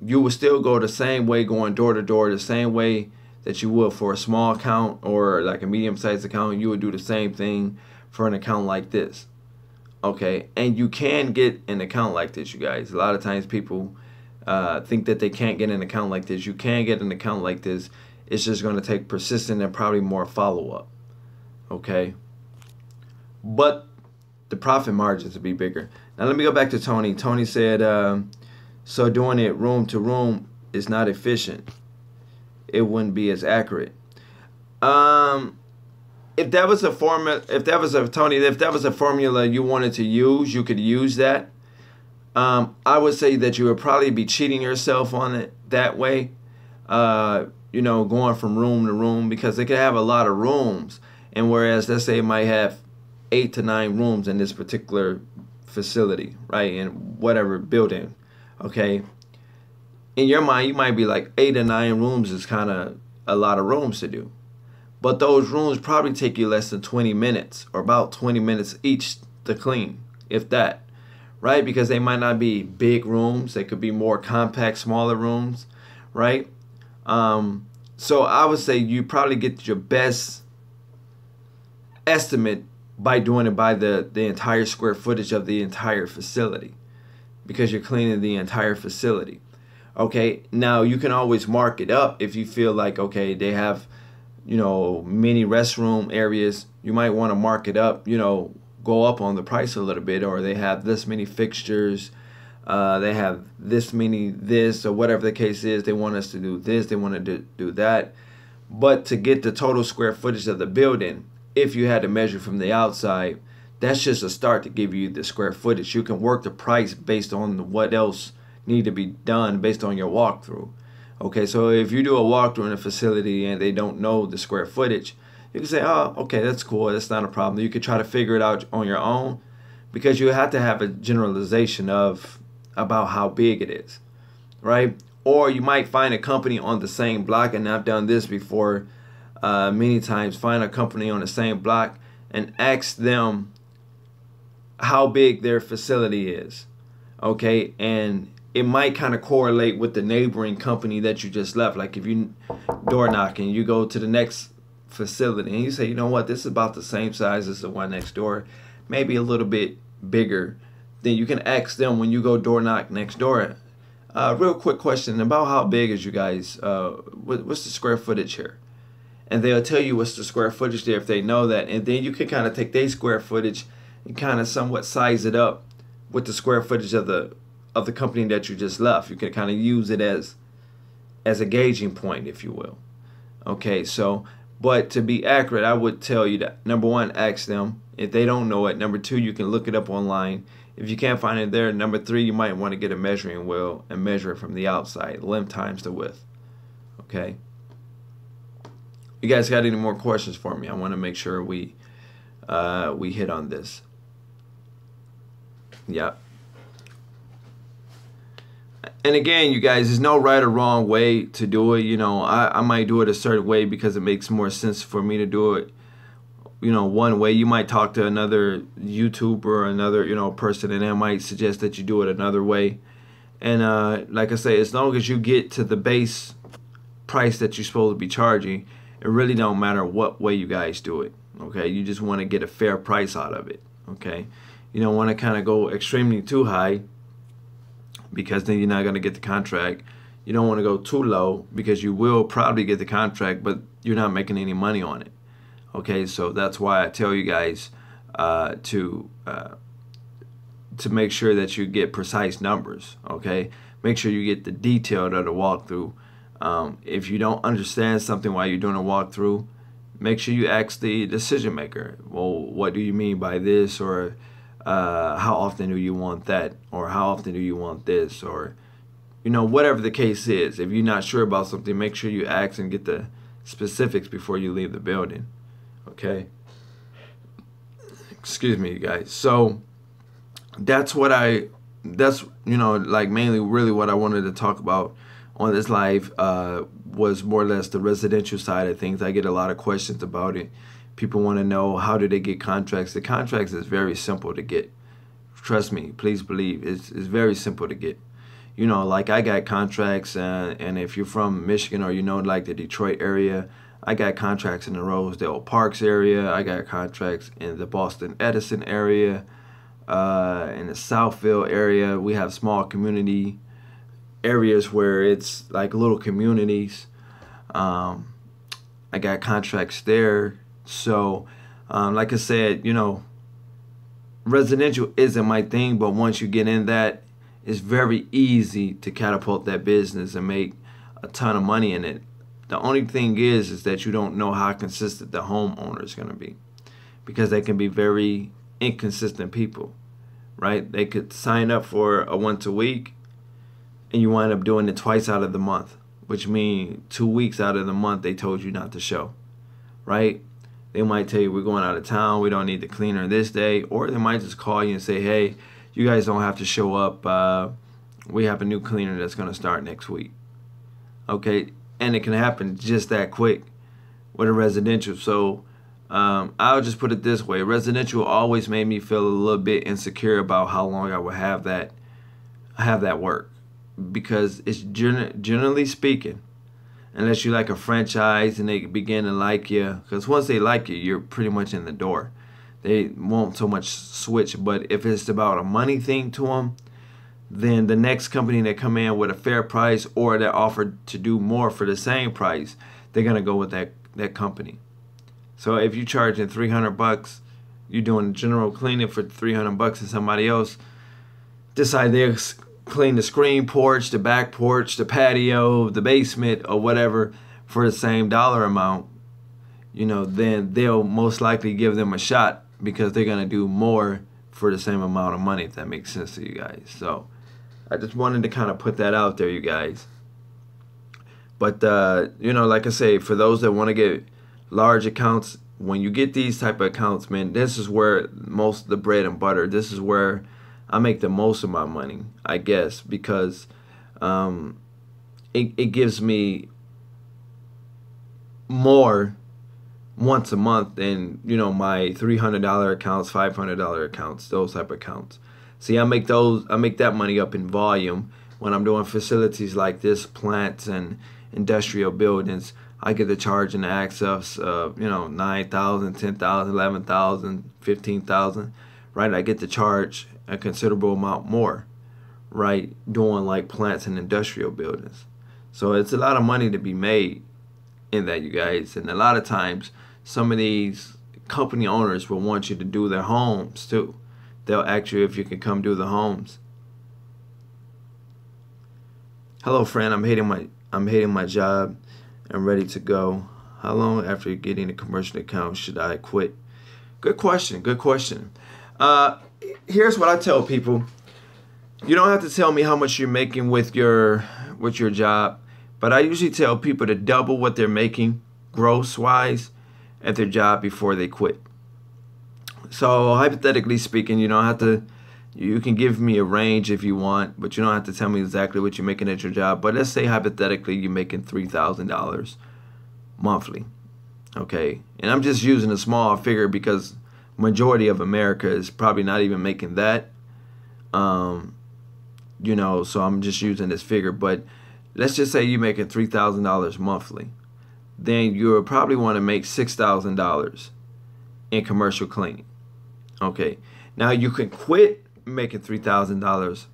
[SPEAKER 1] you will still go the same way, going door to door, the same way that you would for a small account or like a medium-sized account. You would do the same thing for an account like this. Okay, and you can get an account like this, you guys. A lot of times people think that they can't get an account like this. You can get an account like this. It's just going to take persistence and probably more follow-up. Okay, but the profit margins will be bigger. Now let me go back to Tony. Tony said, so doing it room to room is not efficient. It wouldn't be as accurate. If that was a formula, if that was a formula you wanted to use, you could use that. I would say that you would probably be cheating yourself on it that way. You know, going from room to room, because they could have a lot of rooms, and whereas let's say it might have 8 to 9 rooms in this particular facility, right, in whatever building. Okay, in your mind you might be like 8 or 9 rooms is kind of a lot of rooms to do, but those rooms probably take you less than 20 minutes or about 20 minutes each to clean, if that, right? Because they might not be big rooms, they could be more compact, smaller rooms, right? So I would say you probably get your best estimate by doing it by the entire square footage of the entire facility, because you're cleaning the entire facility. Okay, now you can always mark it up if you feel like, okay, they have, you know, many restroom areas. You might want to mark it up, you know, go up on the price a little bit, or they have this many fixtures, they have this many this, or whatever the case is. They want us to do this, they want to do that. But to get the total square footage of the building, if you had to measure from the outside, that's just a start to give you the square footage. You can work the price based on what else need to be done based on your walkthrough. Okay, so if you do a walkthrough in a facility and they don't know the square footage, you can say, oh, okay, that's cool, that's not a problem. You could try to figure it out on your own, because you have to have a generalization of about how big it is, right? Or you might find a company on the same block, and I've done this before many times. Find a company on the same block and ask them how big their facility is. Okay, and it might kind of correlate with the neighboring company that you just left. Like if you door knocking, you go to the next facility and you say, you know what, this is about the same size as the one next door, maybe a little bit bigger. Then you can ask them when you go door knock next door. Real quick question about how big is you guys? What's the square footage here? And they'll tell you what's the square footage there if they know that, and then you can kind of take their square footage and kind of somewhat size it up with the square footage of the company that you just left. You can kind of use it as a gauging point, if you will. Okay, so but to be accurate, I would tell you that number one, ask them if they don't know it. Number two, you can look it up online. If you can't find it there, number three, you might want to get a measuring wheel and measure it from the outside, length times the width. Okay. You guys got any more questions for me? I want to make sure we hit on this. Yep. And again, you guys, there's no right or wrong way to do it. You know, I might do it a certain way because it makes more sense for me to do it, you know, one way. You might talk to another YouTuber or another, you know, person, and they might suggest that you do it another way. And like I say, as long as you get to the base price that you're supposed to be charging, it really don't matter what way you guys do it. Okay, you just want to get a fair price out of it. Okay, you don't want to kind of go extremely too high, because then you're not going to get the contract. You don't want to go too low, because you will probably get the contract, but you're not making any money on it. Okay, so that's why I tell you guys to make sure that you get precise numbers. Okay, make sure you get the detail of the walkthrough. If you don't understand something while you're doing a walkthrough, make sure you ask the decision maker. Well, what do you mean by this? Or how often do you want that? Or how often do you want this? Or, you know, whatever the case is. If you're not sure about something, make sure you ask and get the specifics before you leave the building. Okay? Excuse me, you guys. So that's you know, like mainly really what I wanted to talk about on this live was more or less the residential side of things. I get a lot of questions about it. People want to know, how do they get contracts? The contracts is very simple to get. Trust me, please believe. It's very simple to get. You know, like I got contracts, and if you're from Michigan or you know like the Detroit area, I got contracts in the Rosedale Parks area. I got contracts in the Boston Edison area, in the Southfield area. We have small community areas where it's like little communities. I got contracts there. So like I said, you know, residential isn't my thing, but once you get in that, it's very easy to catapult that business and make a ton of money in it. The only thing is that you don't know how consistent the homeowner is going to be, because they can be very inconsistent people, right? They could sign up for a once a week and you wind up doing it twice out of the month, which means 2 weeks out of the month they told you not to show, right? They might tell you, we're going out of town, we don't need the cleaner this day, or they might just call you and say, hey, you guys don't have to show up. We have a new cleaner that's going to start next week. Okay, and it can happen just that quick with a residential. So I'll just put it this way. Residential always made me feel a little bit insecure about how long I would have that work, because it's generally speaking, unless you like a franchise and they begin to like you, because once they like you, you're pretty much in the door. They won't so much switch. But if it's about a money thing to them, then the next company that come in with a fair price, or they're offered to do more for the same price, they're gonna go with that company. So if you're charging $300, you're doing general cleaning for $300, and somebody else decide they'll clean the screen porch, the back porch, the patio, the basement, or whatever for the same dollar amount, you know, then they'll most likely give them a shot, because they're gonna do more for the same amount of money, if that makes sense to you guys. So I just wanted to kind of put that out there, you guys. But you know, like I say, for those that want to get large accounts, when you get these type of accounts, man, this is where most of the bread and butter, this is where I make the most of my money, I guess, because it gives me more once a month in, you know, my $300 accounts, $500 accounts, those type of accounts. See, I make that money up in volume when I'm doing facilities like this, plants and industrial buildings. I get to charge in the excess of, you know, 9,000, 10,000, 11,000, 15,000, right? I get to charge a considerable amount more, right? Doing like plants and industrial buildings. So it's a lot of money to be made in that, you guys. And a lot of times, some of these company owners will want you to do their homes too. They'll ask you if you can come do the homes. Hello, friend. I'm hating my job. I'm ready to go. How long after getting a commercial account should I quit? Good question. Good question. Here's what I tell people. You don't have to tell me how much you're making with your job, but I usually tell people to double what they're making gross wise at their job before they quit. So hypothetically speaking, you don't have to. You can give me a range if you want, but you don't have to tell me exactly what you're making at your job. But let's say hypothetically you're making $3,000 monthly, okay? And I'm just using a small figure because majority of America is probably not even making that. You know, so I'm just using this figure. But let's just say you're making $3,000 monthly. Then you'll probably want to make $6,000 in commercial cleaning, okay? Now you can quit making $3,000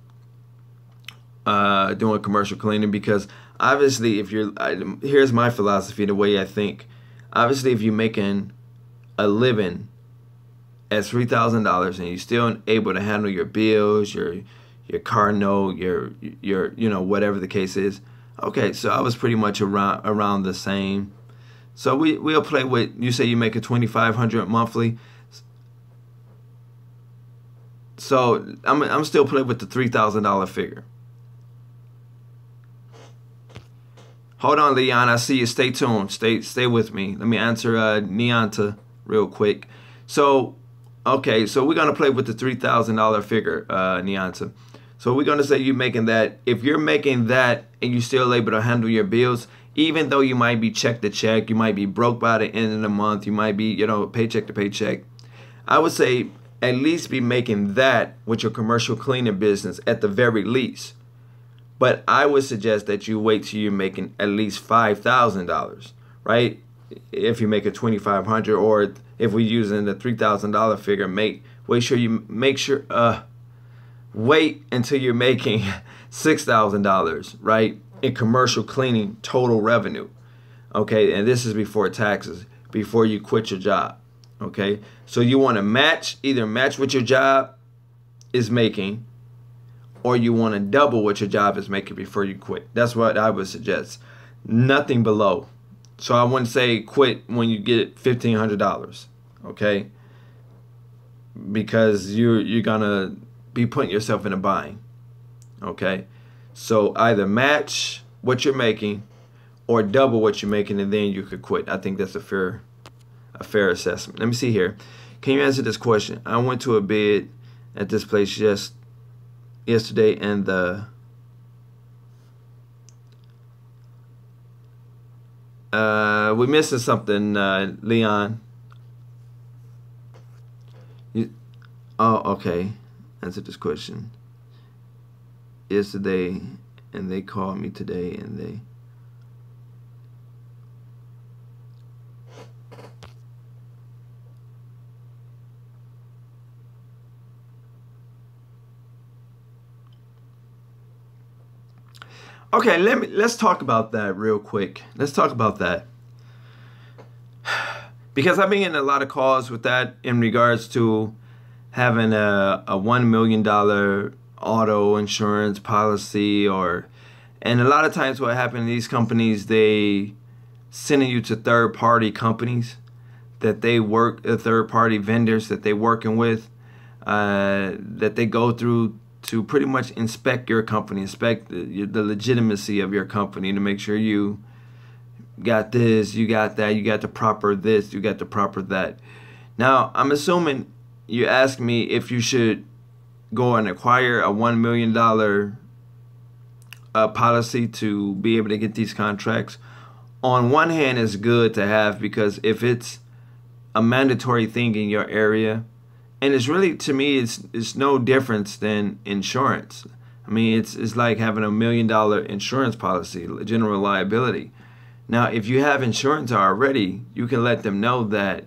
[SPEAKER 1] doing commercial cleaning, because obviously if you're here's my philosophy, the way I think. Obviously if you're making a living at $3,000 and you're still able to handle your bills, your car note, your you know, whatever the case is, okay, so I was pretty much around the same. So we'll play with, you say you make a $2,500 monthly. So I'm still playing with the $3,000 figure. Hold on, Leon. I see you. Stay tuned. Stay with me. Let me answer Neonta real quick. So, okay. So we're gonna play with the $3,000 figure, Neonta. So we're gonna say you're making that. If you're making that and you're still able to handle your bills, even though you might be check to check, you might be broke by the end of the month, you might be, you know, paycheck to paycheck, I would say at least be making that with your commercial cleaning business at the very least. But I would suggest that you wait till you're making at least $5,000, right? If you make a $2,500, or if we're using the $3,000 figure, wait until you're making $6,000, right? In commercial cleaning total revenue, okay? And this is before taxes, before you quit your job. Okay, so you want to either match what your job is making, or you want to double what your job is making before you quit. That's what I would suggest. Nothing below. So I wouldn't say quit when you get $1,500, okay? Because you're gonna be putting yourself in a bind, okay? So either match what you're making or double what you're making, and then you could quit. I think that's a fair assessment. Let me see here. Can you answer this question? I went to a bid at this place yesterday, and we're missing something, Leon. Oh, okay. Answer this question. Yesterday, and they called me today, and they. Okay, let's talk about that real quick. Let's talk about that. Because I've been getting a lot of calls with that in regards to having a $1 million auto insurance policy, and a lot of times what happens in these companies, they sending you to third-party companies that they work, third-party vendors that they working with, that they go through to pretty much inspect your company, inspect the legitimacy of your company, to make sure you got this, you got that, you got the proper this, you got the proper that. Now, I'm assuming you ask me if you should go and acquire a $1 million policy to be able to get these contracts. On one hand, it's good to have, because if it's a mandatory thing in your area. And it's really, to me, it's no difference than insurance. I mean, it's like having $1 million insurance policy, general liability. Now, if you have insurance already, you can let them know that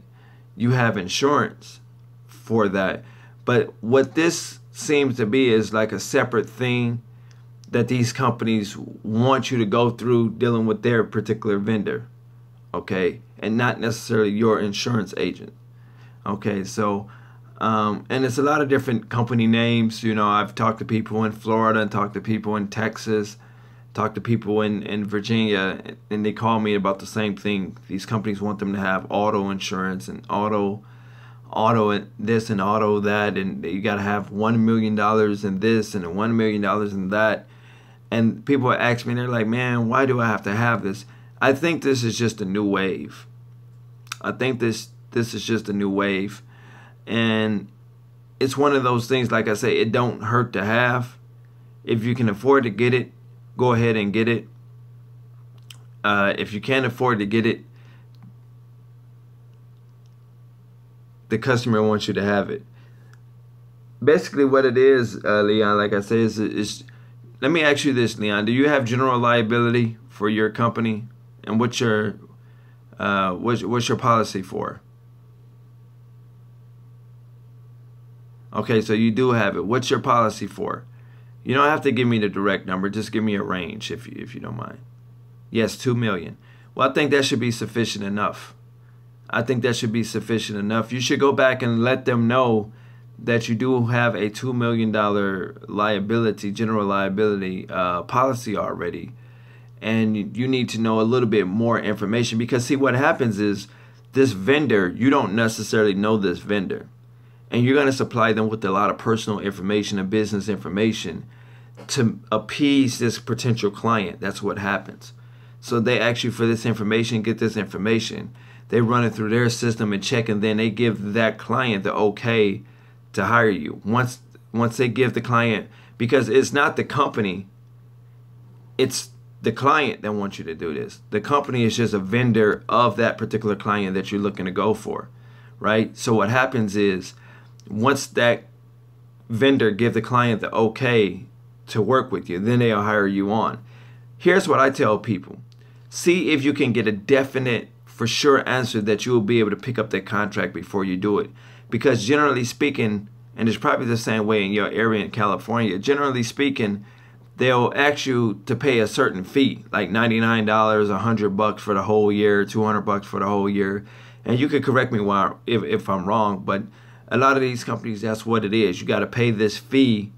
[SPEAKER 1] you have insurance for that. But what this seems to be is like a separate thing that these companies want you to go through dealing with their particular vendor, okay, and not necessarily your insurance agent. Okay, so and it's a lot of different company names. You know, I've talked to people in Florida and talked to people in Texas, talked to people in Virginia, and they call me about the same thing. These companies want them to have auto insurance and auto and this and auto that, and you got to have $1 million in this and $1 million in that. And people ask me, they're like, man, why do I have to have this? I think this is just a new wave. I think this is just a new wave. And it's one of those things, like I say, it don't hurt to have. If you can afford to get it, go ahead and get it. If you can't afford to get it, the customer wants you to have it. Basically what it is, Leon, like I say, is let me ask you this, Leon. Do you have general liability for your company? And what's your policy for? Okay, so you do have it. What's your policy for? You don't have to give me the direct number. Just give me a range if you don't mind. Yes, $2 million. Well, I think that should be sufficient enough. I think that should be sufficient enough. You should go back and let them know that you do have a $2 million liability, general liability policy already. And you need to know a little bit more information, because see, what happens is this vendor, you don't necessarily know this vendor. And you're going to supply them with a lot of personal information and business information to appease this potential client. That's what happens. So they ask you for this information, get this information. They run it through their system and check, and then they give that client the okay to hire you. Once they give the client, because it's not the company, it's the client that wants you to do this. The company is just a vendor of that particular client that you're looking to go for, right? So what happens is, once that vendor give the client the okay to work with you, then they'll hire you on. Here's what I tell people. See if you can get a definite, for sure answer that you will be able to pick up that contract before you do it. Because generally speaking, and it's probably the same way in your area in California, generally speaking, they'll ask you to pay a certain fee, like $99, $100 for the whole year, $200 for the whole year. And you could correct me if I'm wrong, but a lot of these companies, that's what it is. You got to pay this fee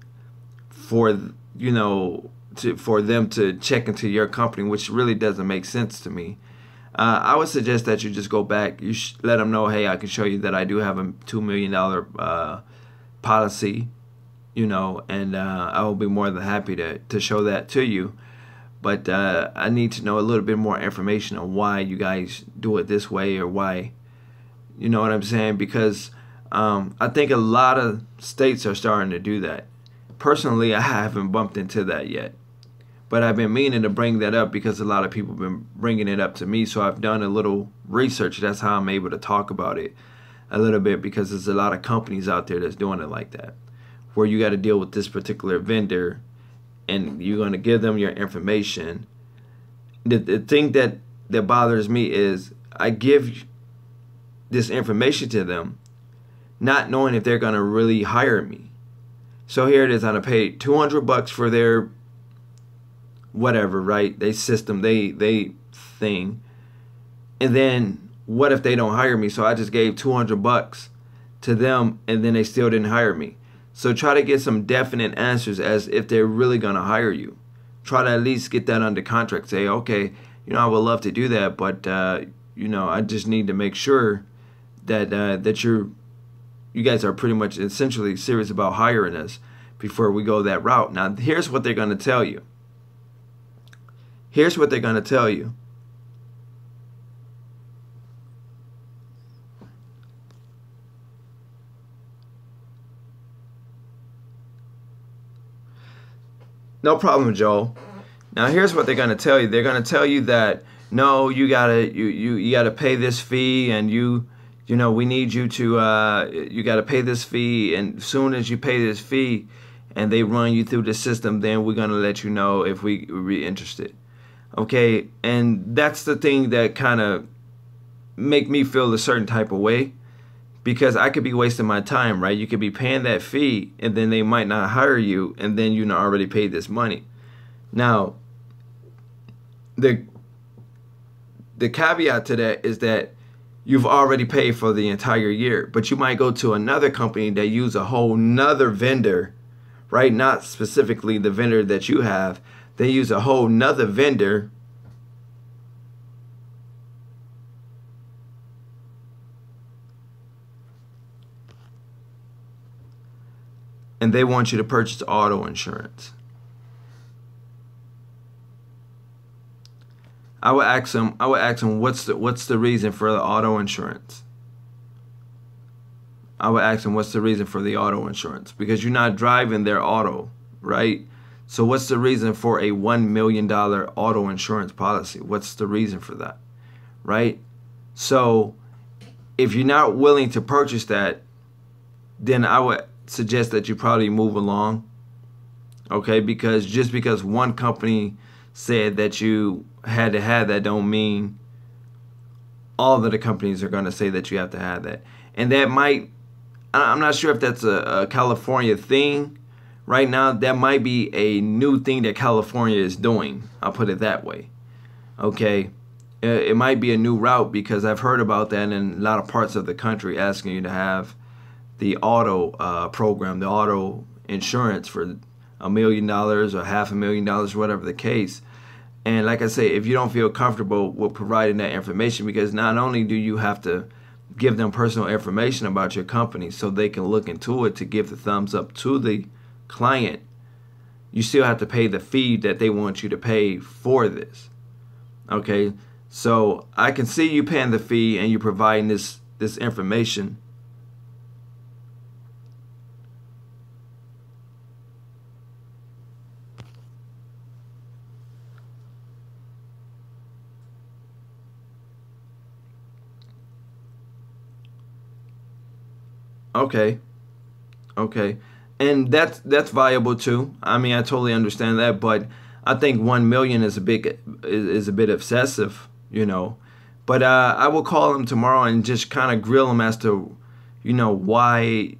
[SPEAKER 1] for, you know, for them to check into your company, which really doesn't make sense to me. I would suggest that you just go back. You let them know, hey, I can show you that I do have a $2 million policy, you know, and I will be more than happy to show that to you. But I need to know a little bit more information on why you guys do it this way, or why, you know what I'm saying? Because I think a lot of states are starting to do that. Personally, I haven't bumped into that yet. But I've been meaning to bring that up because a lot of people have been bringing it up to me. So I've done a little research. That's how I'm able to talk about it a little bit, because there's a lot of companies out there that's doing it like that, where you got to deal with this particular vendor and you're going to give them your information. The thing that bothers me is I give this information to them not knowing if they're going to really hire me. So here it is, I'm going to pay $200 for their whatever, right? They system, they thing. And then what if they don't hire me? So I just gave $200 to them and then they still didn't hire me. So try to get some definite answers as if they're really going to hire you. Try to at least get that under contract. Say, okay, you know, I would love to do that, but you know, I just need to make sure that that you guys are pretty much essentially serious about hiring us before we go that route. Now, here's what they're going to tell you. Here's what they're going to tell you. No problem, Joel. Now, here's what they're going to tell you. They're going to tell you that, no, you gotta pay this fee, and you you know, we need you to, you got to pay this fee, and as soon as you pay this fee and they run you through the system, then we're going to let you know if we're interested. Okay, and that's the thing that kind of make me feel a certain type of way, because I could be wasting my time, right? You could be paying that fee and then they might not hire you, and then you already paid this money. Now, the caveat to that is that you've already paid for the entire year, but you might go to another company that use a whole nother vendor, right? Not specifically the vendor that you have. They use a whole nother vendor, and they want you to purchase auto insurance. I would ask them what's the reason for the auto insurance. I would ask them what's the reason for the auto insurance, because you're not driving their auto, right? So what's the reason for a $1 million auto insurance policy? What's the reason for that, right? So if you're not willing to purchase that, then I would suggest that you probably move along, okay? Because just because one company said that you had to have that don't mean all of the companies are going to say that you have to have that. And that might, I'm not sure if that's a California thing right now. That might be a new thing that California is doing. I'll put it that way, okay? It might be a new route, because I've heard about that in a lot of parts of the country, asking you to have the auto program, the auto insurance for $1 million or $500,000, whatever the case. And like I say, if you don't feel comfortable with providing that information, because not only do you have to give them personal information about your company so they can look into it to give the thumbs up to the client, you still have to pay the fee that they want you to pay for this. Okay, so I can see you paying the fee and you providing this information. Okay, okay, and that's viable too. I mean, I totally understand that, but I think 1 million is a bit excessive, you know. But I will call him tomorrow and just kind of grill him as to, you know, why,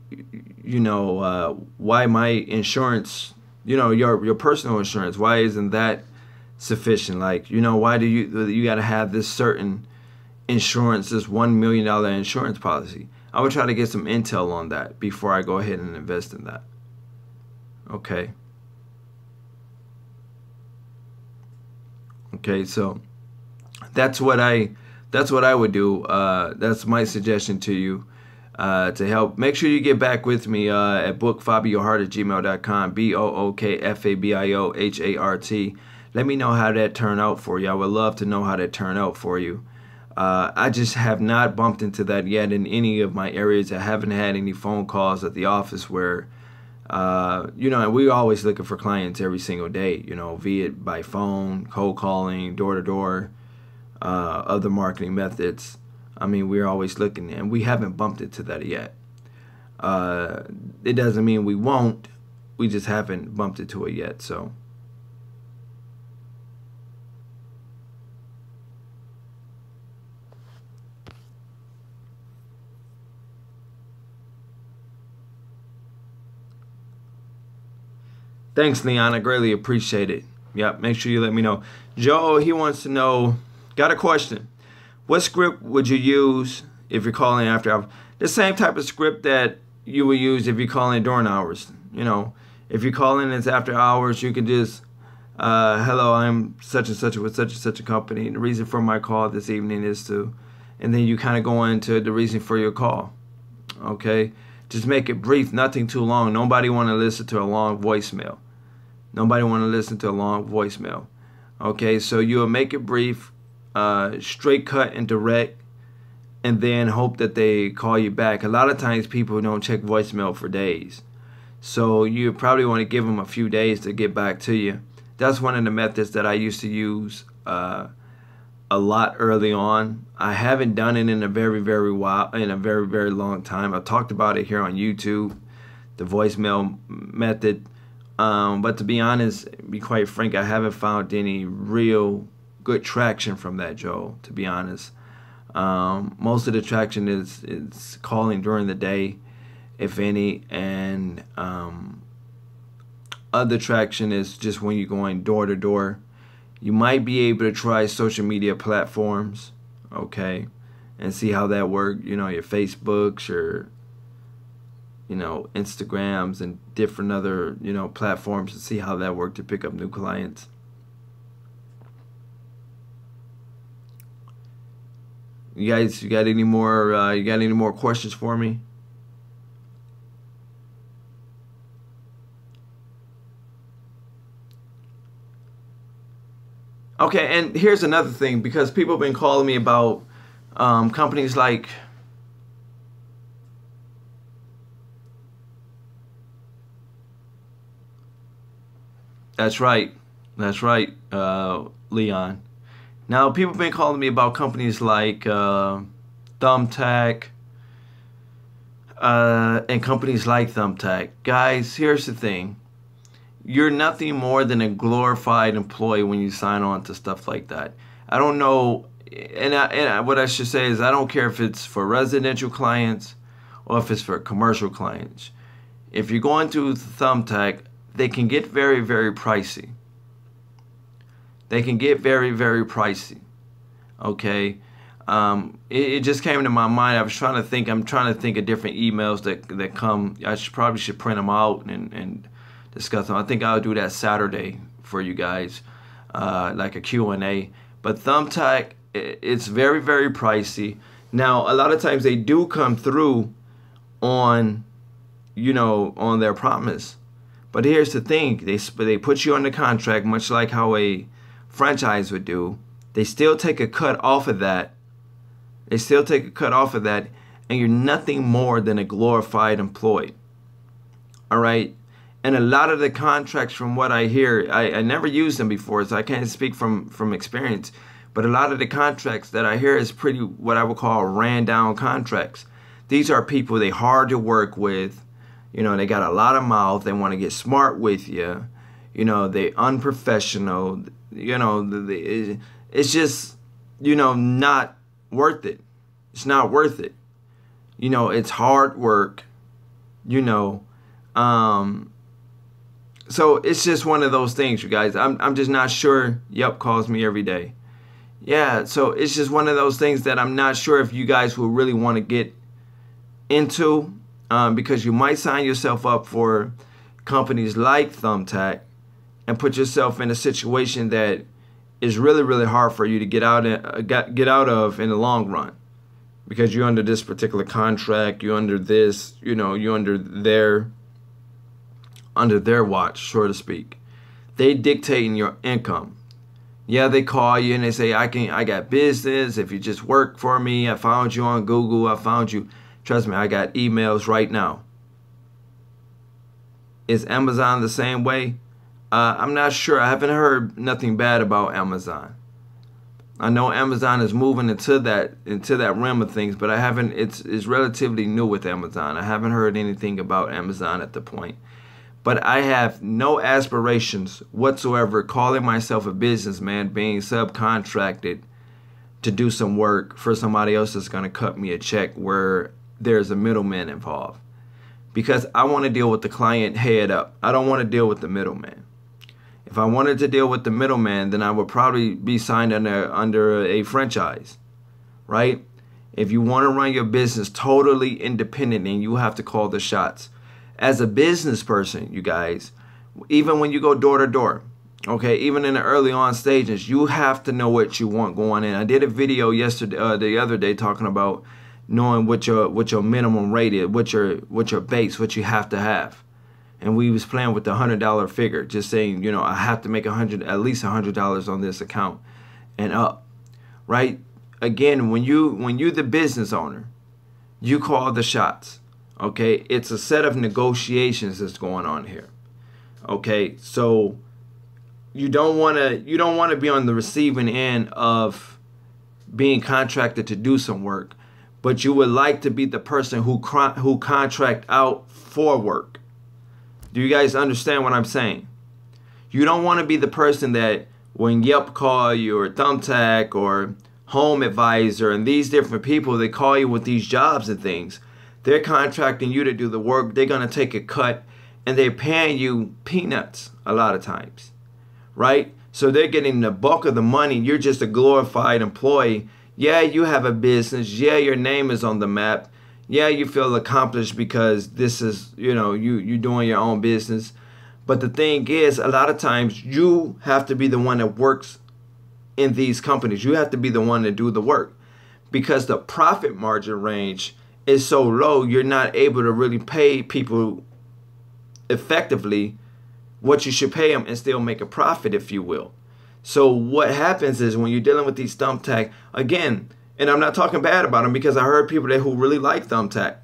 [SPEAKER 1] you know, why my insurance, you know, your personal insurance, why isn't that sufficient? Like, you know, why do you got to have this certain insurance, this $1 million insurance policy? I would try to get some intel on that before I go ahead and invest in that. Okay. Okay, so that's what I would do. That's my suggestion to you, to help. Make sure you get back with me at bookfabiohart@gmail.com, bookfabiohart. Let me know how that turned out for you. I would love to know how that turned out for you. I just have not bumped into that yet in any of my areas. I haven't had any phone calls at the office where, you know, and we're always looking for clients every single day, you know, be it by phone, cold calling, door-to-door, other marketing methods. I mean, we're always looking, and we haven't bumped into that yet. It doesn't mean we won't. We just haven't bumped into it yet, so. Thanks, Leon. I greatly appreciate it. Yep, make sure you let me know. Joe, he wants to know, got a question. What script would you use if you're calling after hours? The same type of script that you would use if you're calling during hours. You know, if you're calling it's after hours, you can just, hello, I'm such and such with such and such a company. The reason for my call this evening is to, and then you kind of go into the reason for your call. Okay? Just make it brief, nothing too long. Nobody want to listen to a long voicemail. Nobody want to listen to a long voicemail. Okay, so you'll make it brief, straight cut and direct, and then hope that they call you back. A lot of times people don't check voicemail for days. So you probably want to give them a few days to get back to you. That's one of the methods that I used to use a lot early on. I haven't done it in a very, very long time. I talked about it here on YouTube, the voicemail method. But to be honest, be quite frank, I haven't found any real good traction from that, Joe, to be honest. Most of the traction is calling during the day, if any, and other traction is just when you're going door to door. You might be able to try social media platforms, okay, and see how that works. You know, your Facebooks, your, you know, Instagrams and different other, you know, platforms, to see how that works to pick up new clients. You guys, you got any more questions for me? Okay, and here's another thing, because people have been calling me about companies like that's right, Leon. Now people have been calling me about companies like Thumbtack and companies like Thumbtack. Guys, here's the thing. You're nothing more than a glorified employee when you sign on to stuff like that. I don't know, what I should say is, I don't care if it's for residential clients or if it's for commercial clients. If you're going to Thumbtack, they can get very, very pricey. They can get very, very pricey. Okay. It just came to my mind. I was trying to think. I'm trying to think of different emails that come. I probably should print them out and discuss them. I think I'll do that Saturday for you guys, like a Q&A. But Thumbtack, it's very, very pricey. Now, a lot of times they do come through on, you know, on their promise. But here's the thing. They put you on the contract, much like how a franchise would do. They still take a cut off of that. And you're nothing more than a glorified employee. All right? And a lot of the contracts, from what I hear, I never used them before, so I can't speak from experience. But a lot of the contracts that I hear is pretty, what I would call, ran down contracts. These are people, they hard to work with. You know, they got a lot of mouth. They want to get smart with you. You know, they unprofessional. You know, it's just, you know, not worth it. It's not worth it. You know, it's hard work. You know, so it's just one of those things, you guys. I'm just not sure. Yep calls me every day. Yeah, so it's just one of those things that I'm not sure if you guys will really want to get into, because you might sign yourself up for companies like Thumbtack and put yourself in a situation that is really, really hard for you to get out of in the long run, because you're under this particular contract, you're under this, you know, you're under their watch, so to speak. They dictating your income. Yeah, they call you and they say, I got business. If you just work for me, I found you on Google. I found you. Trust me, I got emails right now. Is Amazon the same way? I'm not sure. I haven't heard nothing bad about Amazon. I know Amazon is moving into that realm of things, but I haven't. It's relatively new with Amazon. I haven't heard anything about Amazon at the point. But I have no aspirations whatsoever calling myself a businessman, being subcontracted to do some work for somebody else that's going to cut me a check where there's a middleman involved. Because I want to deal with the client head up. I don't want to deal with the middleman. If I wanted to deal with the middleman, then I would probably be signed under a franchise, right? If you want to run your business totally independent, then you have to call the shots. As a business person, you guys, even when you go door to door, okay, even in the early on stages, you have to know what you want going in. I did a video yesterday, the other day, talking about knowing what your minimum rate is, what your base, what you have to have. And we was playing with the $100 figure, just saying, you know, I have to make at least $100 on this account and up, right? Again, when you're the business owner, you call the shots. Okay, it's a set of negotiations that's going on here. Okay, so you don't want to be on the receiving end of being contracted to do some work, but you would like to be the person who contract out for work. Do you guys understand what I'm saying? You don't want to be the person that when Yelp call you, or Thumbtack, or Home Advisor, and these different people, they call you with these jobs and things. They're contracting you to do the work. They're going to take a cut, and they're paying you peanuts a lot of times, right? So they're getting the bulk of the money. You're just a glorified employee. Yeah, you have a business. Yeah, your name is on the map. Yeah, you feel accomplished because this is, you know, you're doing your own business. But the thing is, a lot of times you have to be the one that works in these companies. You have to be the one to do the work, because the profit margin range is so low, you're not able to really pay people effectively what you should pay them and still make a profit, if you will. So what happens is when you're dealing with these Thumbtack, again, and I'm not talking bad about them, because I heard people that who really like Thumbtack.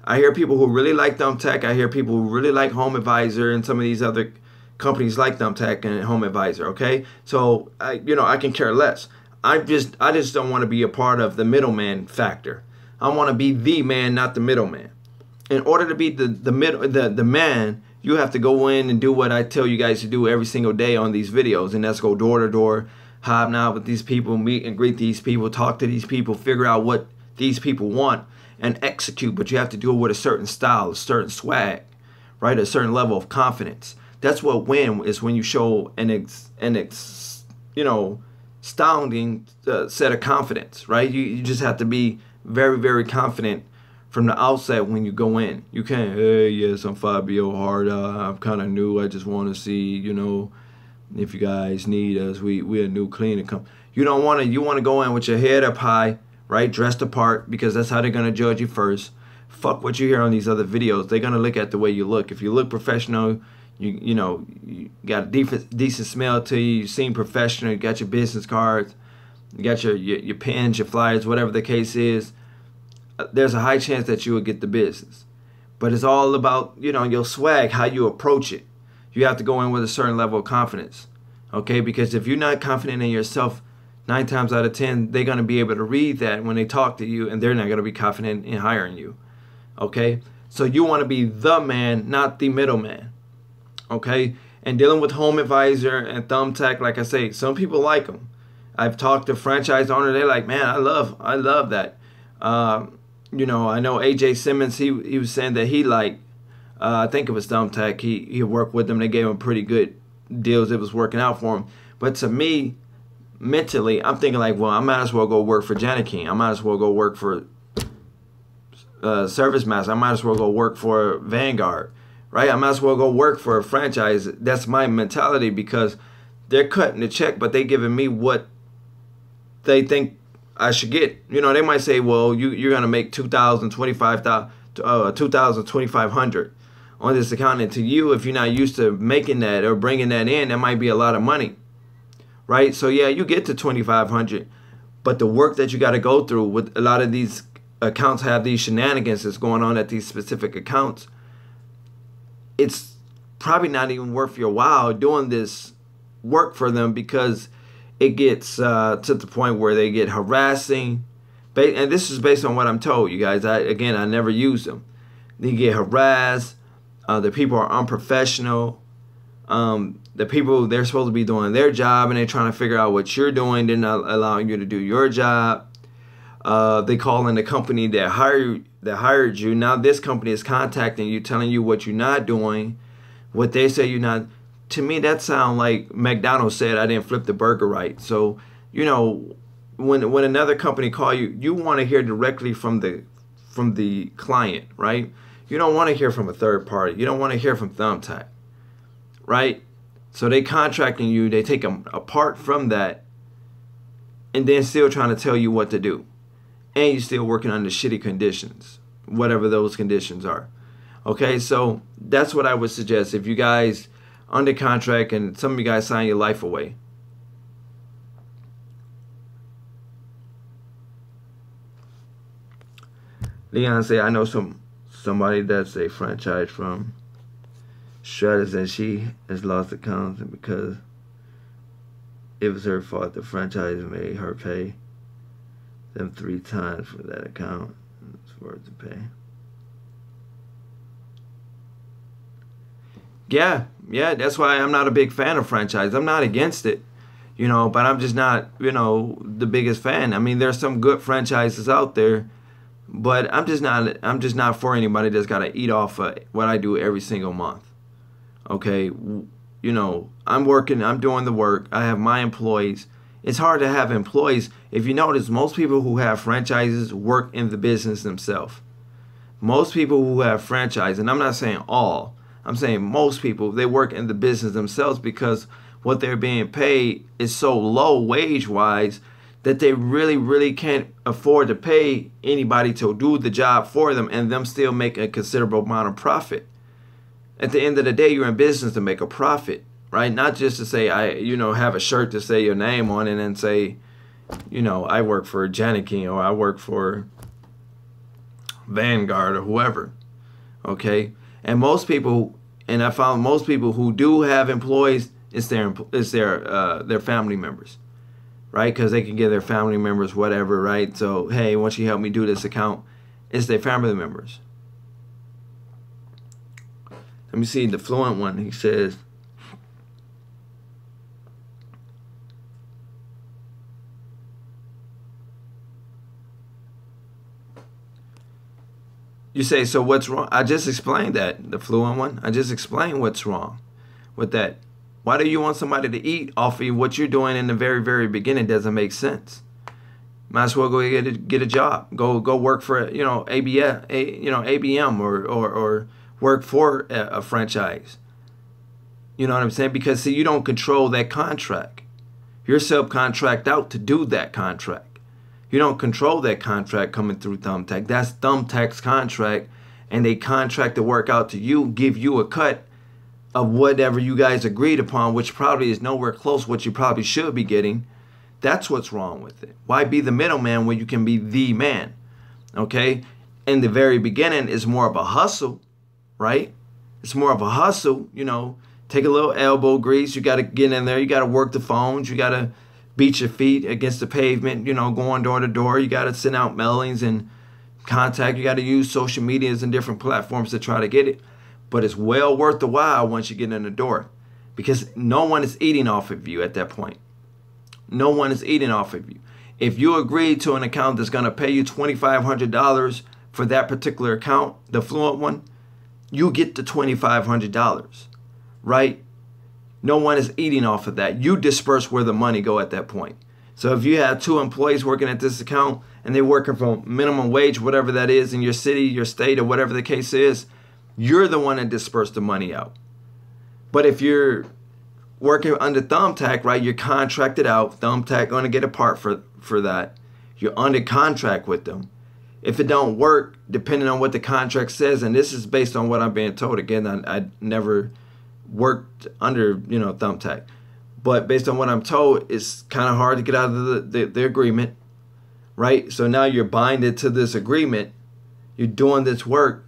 [SPEAKER 1] I hear people who really like Thumbtack. I hear people who really like Home Advisor and some of these other companies like Thumbtack and Home Advisor. Okay, so I can care less. I just don't want to be a part of the middleman factor. I want to be the man, not the middleman. In order to be the man, you have to go in and do what I tell you guys to do every single day on these videos, and that's go door to door, hobnob with these people, meet and greet these people, talk to these people, figure out what these people want, and execute. But you have to do it with a certain style, a certain swag, right? A certain level of confidence. That's what win is, when you show an astounding set of confidence, right? You just have to be very, very confident from the outset when you go in. You can't, hey, yes, I'm Fabio Harda. I'm kind of new. I just want to see, if you guys need us. We're a new cleaning company. You don't want to. You want to go in with your head up high, right? Dressed apart, because that's how they're going to judge you first. Fuck what you hear on these other videos. They're going to look at the way you look. If you look professional, you got a decent smell to you. You seem professional. You got your business cards. You got your pens, your flyers, whatever the case is. There's a high chance that you will get the business. But it's all about, your swag, how you approach it. You have to go in with a certain level of confidence, okay? Because if you're not confident in yourself, 9 times out of 10, they're going to be able to read that when they talk to you, and they're not going to be confident in hiring you, okay? So you want to be the man, not the middleman, okay? And dealing with Home Advisor and Thumbtack, like I say, some people like them. I've talked to franchise owners. They're like, man, I love that. I know AJ Simmons, he was saying that he liked, I think it was Thumbtack. He worked with them. They gave him pretty good deals. It was working out for him. But to me, mentally, I'm thinking like, well, I might as well go work for Jani-King. I might as well go work for ServiceMaster. I might as well go work for Vanguard, right? I might as well go work for a franchise. That's my mentality, because they're cutting the check, but they giving me what they think I should get. They might say, well, you're going to make $2,500 on this account. And to you, if you're not used to making that or bringing that in, that might be a lot of money, right? So yeah, you get to $2,500, but the work that you got to go through with a lot of these accounts have these shenanigans that's going on at these specific accounts. It's probably not even worth your while doing this work for them, because it gets to the point where they get harassing. And this is based on what I'm told, you guys. I never use them. They get harassed. The people are unprofessional. The people, they're supposed to be doing their job, and they're trying to figure out what you're doing. They're not allowing you to do your job. They call in the company that hired you. Now this company is contacting you, telling you what you're not doing, what they say you're not. To me, that sounds like McDonald's said, I didn't flip the burger right. So, when another company call you, you want to hear directly from the client, right? You don't want to hear from a third party. You don't want to hear from Thumbtack, right? So they contracting you, they take them apart from that, and then still trying to tell you what to do. And you're still working under shitty conditions, whatever those conditions are. Okay, so that's what I would suggest. If you guys under contract and some of you guys sign your life away, Leon say, I know somebody that's a franchise from Stratus, and she has lost accounts, and because it was her fault, the franchise made her pay them 3 times for that account. It's worth to pay. Yeah, that's why I'm not a big fan of franchise. I'm not against it, but I'm just not, the biggest fan. I mean, there's some good franchises out there, but I'm just not for anybody that's got to eat off of what I do every single month. Okay, I'm working, I'm doing the work. I have my employees. It's hard to have employees. If you notice, most people who have franchises work in the business themselves. Most people who have franchise, and I'm not saying all, I'm saying most people, they work in the business themselves because what they're being paid is so low wage-wise that they really, really can't afford to pay anybody to do the job for them and them still make a considerable amount of profit. At the end of the day, you're in business to make a profit, right? Not just to say, have a shirt to say your name on it and say, I work for Janikin or I work for Vanguard or whoever, okay? And most people, and I found most people who do have employees, it's their family members, right? Because they can give their family members whatever, right? So, hey, once you help me do this account, it's their family members. Let me see the Fluent one. He says, you say, so what's wrong? I just explained that, the Fluent one. I just explained what's wrong with that. Why do you want somebody to eat off of what you're doing in the very, very beginning? Doesn't make sense. Might as well go get a job. Go work for ABM or work for a franchise. You know what I'm saying? Because see, you don't control that contract. You're subcontract out to do that contract. You don't control that contract coming through Thumbtack. That's Thumbtack's contract, and they contract the work out to you, give you a cut of whatever you guys agreed upon, which probably is nowhere close what you probably should be getting. That's what's wrong with it. Why be the middleman when you can be the man? Okay? In the very beginning, it's more of a hustle, right? It's more of a hustle, take a little elbow grease. You got to get in there. You got to work the phones. You got to beat your feet against the pavement, going door to door. You got to send out mailings and contact. You got to use social medias and different platforms to try to get it. But it's well worth the while once you get in the door because no one is eating off of you at that point. No one is eating off of you. If you agree to an account that's going to pay you $2,500 for that particular account, the Fluent one, you get the $2,500, right? No one is eating off of that. You disperse where the money go at that point. So if you have 2 employees working at this account and they're working for minimum wage, whatever that is in your city, your state, or whatever the case is, you're the one that dispersed the money out. But if you're working under Thumbtack, right, you're contracted out. Thumbtack going to get a part for that. You're under contract with them. If it don't work, depending on what the contract says, and this is based on what I'm being told. Again, I never worked under Thumbtack, but based on what I'm told, it's kind of hard to get out of the agreement, right? So now you're binded to this agreement. You're doing this work.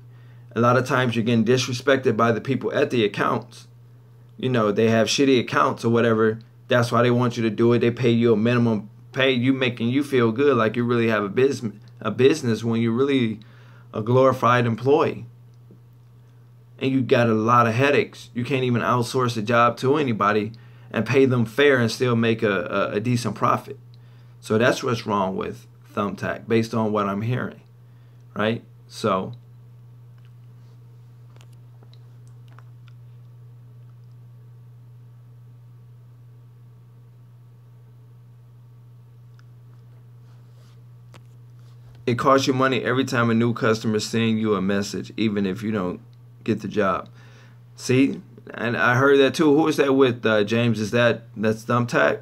[SPEAKER 1] A lot of times you're getting disrespected by the people at the accounts. They have shitty accounts or whatever. That's why they want you to do it. They pay you a minimum pay, you making you feel good like you really have a business when you're really a glorified employee. And you got a lot of headaches. You can't even outsource a job to anybody and pay them fair and still make a decent profit. So that's what's wrong with Thumbtack based on what I'm hearing, right? So it costs you money every time a new customer sends you a message, even if you don't get the job. See, and I heard that too. Who is that with, James? That's Thumbtack?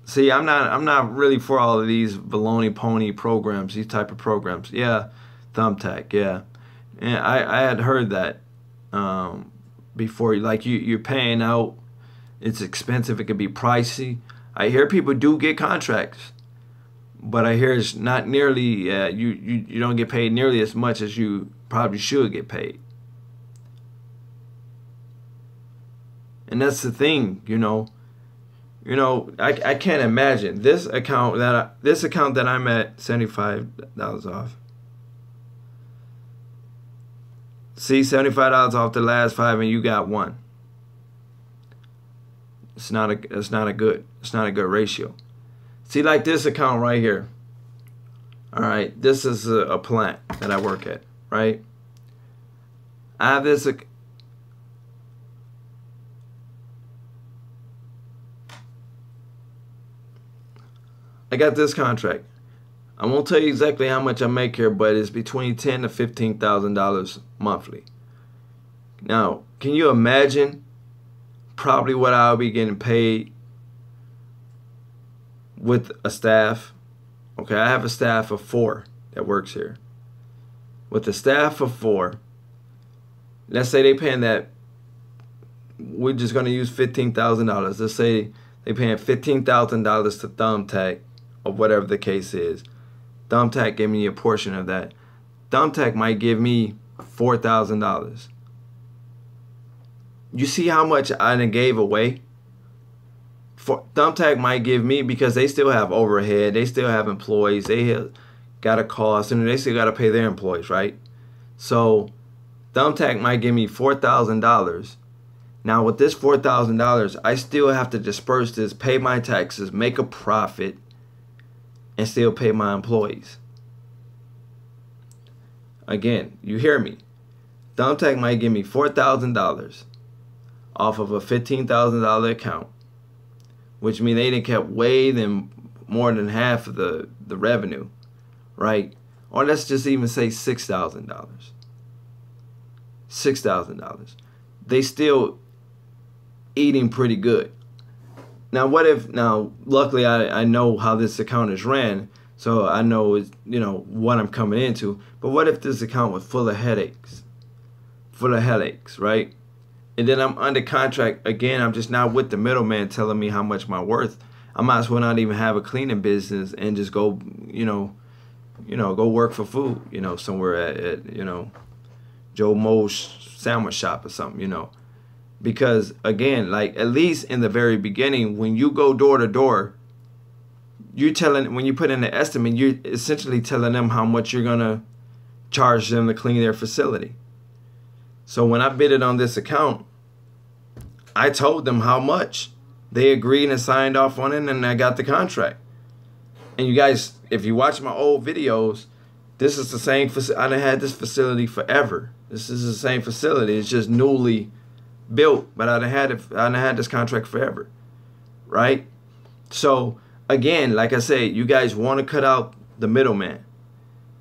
[SPEAKER 1] See, I'm not really for all of these baloney pony programs, these type of programs. Yeah, Thumbtack. Yeah, and I had heard that before. Like you're paying out. It's expensive. It could be pricey. I hear people do get contracts, but I hear it's not nearly, you don't get paid nearly as much as you probably should get paid. And that's the thing, You know, I can't imagine this account that I'm at $75 off. See, $75 off the last 5, and you got 1. It's not a good ratio. See, like this account right here. All right, this is a plant that I work at, right? I have this. I got this contract. I won't tell you exactly how much I make here, but it's between $10,000 to $15,000 monthly. Now, can you imagine probably what I'll be getting paid with a staff? Okay, I have a staff of 4 that works here. With a staff of 4, let's say they paying that, we're just going to use $15,000. Let's say they paying $15,000 to Thumbtack, or whatever the case is. Thumbtack gave me a portion of that. Thumbtack might give me $4,000. You see how much I done gave away? Thumbtack might give me, because they still have overhead, they still have employees, they got a cost, and they still got to pay their employees, right? So Thumbtack might give me $4,000. Now with this $4,000, I still have to disperse this, pay my taxes, make a profit, and still pay my employees. Again, you hear me. Thumbtack might give me $4,000 off of a $15,000 account, which means they didn't kept more than half of the revenue, right? Or let's just even say $6,000. $6,000. They still eating pretty good. Now, what if, luckily I know how this account is ran, so I know, what I'm coming into. But what if this account was full of headaches? Right? And then I'm under contract again. I'm just not with the middleman telling me how much my worth. I might as well not even have a cleaning business and just go, go work for food, somewhere at Joe Mo's sandwich shop or something, Because again, like at least in the very beginning, when you go door to door, when you put in the estimate, you're essentially telling them how much you're gonna charge them to clean their facility. So when I bid it on this account, I told them how much. They agreed and signed off on it, and I got the contract. And you guys, if you watch my old videos, this is the same facility. I done had this facility forever. This is the same facility. It's just newly built, but I done had this contract forever, right? So again, like I said, you guys want to cut out the middleman.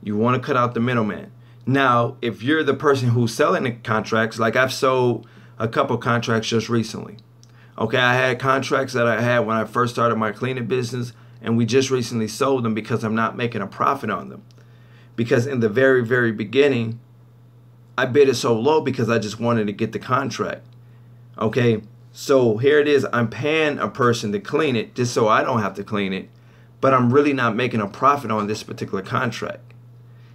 [SPEAKER 1] You want to cut out the middleman. Now, if you're the person who's selling the contracts, like I've sold a couple contracts just recently. Okay, I had contracts that I had when I first started my cleaning business, and we just recently sold them because I'm not making a profit on them. Because in the very, very beginning, I bid it so low because I just wanted to get the contract. Okay, so here it is. I'm paying a person to clean it just so I don't have to clean it, but I'm really not making a profit on this particular contract.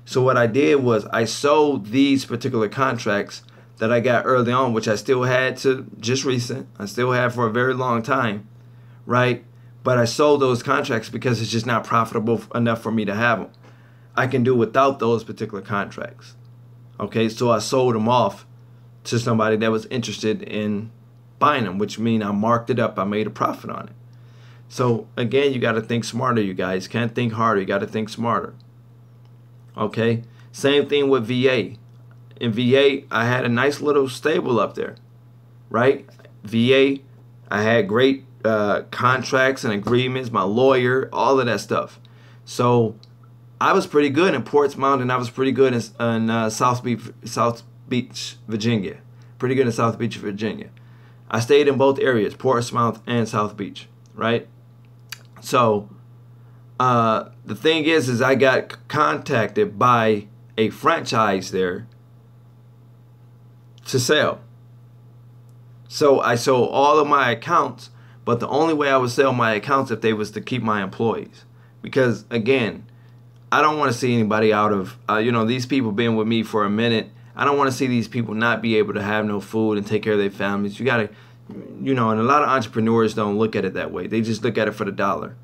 [SPEAKER 1] So what I did was I sold these particular contracts that I got early on, which I still had to just recent. I still had for a very long time, right? But I sold those contracts because it's just not profitable enough for me to have them. I can do without those particular contracts. Okay, so I sold them off to somebody that was interested in buying them, which means I marked it up. I made a profit on it. So again, you got to think smarter, you guys. Can't think harder. You got to think smarter. Okay, same thing with VA. In VA, I had a nice little stable up there, right? VA, I had great contracts and agreements, my lawyer, all of that stuff. So I was pretty good in Portsmouth, and I was pretty good in South Beach, Virginia. Pretty good in South Beach, Virginia. I stayed in both areas, Portsmouth and South Beach, right? So the thing is I got contacted by a franchise there to sell. So I sold all of my accounts, but the only way I would sell my accounts if they was to keep my employees. Because again, I don't want to see anybody out of, these people been with me for a minute. I don't want to see these people not be able to have no food and take care of their families. You You know, and a lot of entrepreneurs don't look at it that way. They just look at it for the dollar,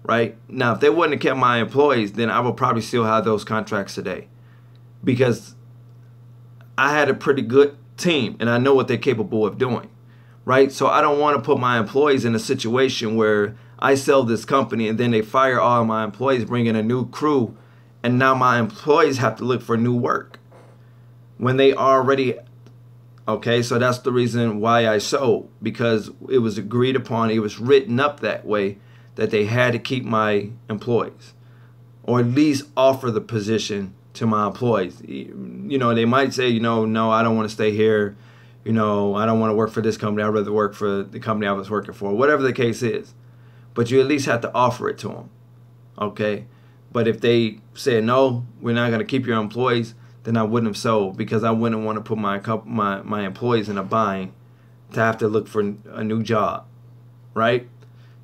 [SPEAKER 1] right? Now, if they wouldn't have kept my employees, then I would probably still have those contracts today, because I had a pretty good team and I know what they're capable of doing, right? So I don't want to put my employees in a situation where I sell this company and then they fire all my employees, bring in a new crew, and now my employees have to look for new work when they already. Okay, so that's the reason why I sold, because it was agreed upon, it was written up that way, that they had to keep my employees, or at least offer the position to my employees. You know, they might say, you know, no, I don't want to stay here. You know, I don't want to work for this company. I'd rather work for the company I was working for, whatever the case is. But you at least have to offer it to them, okay? But if they said, no, we're not going to keep your employees, then I wouldn't have sold, because I wouldn't want to put my employees in a bind to have to look for a new job, right?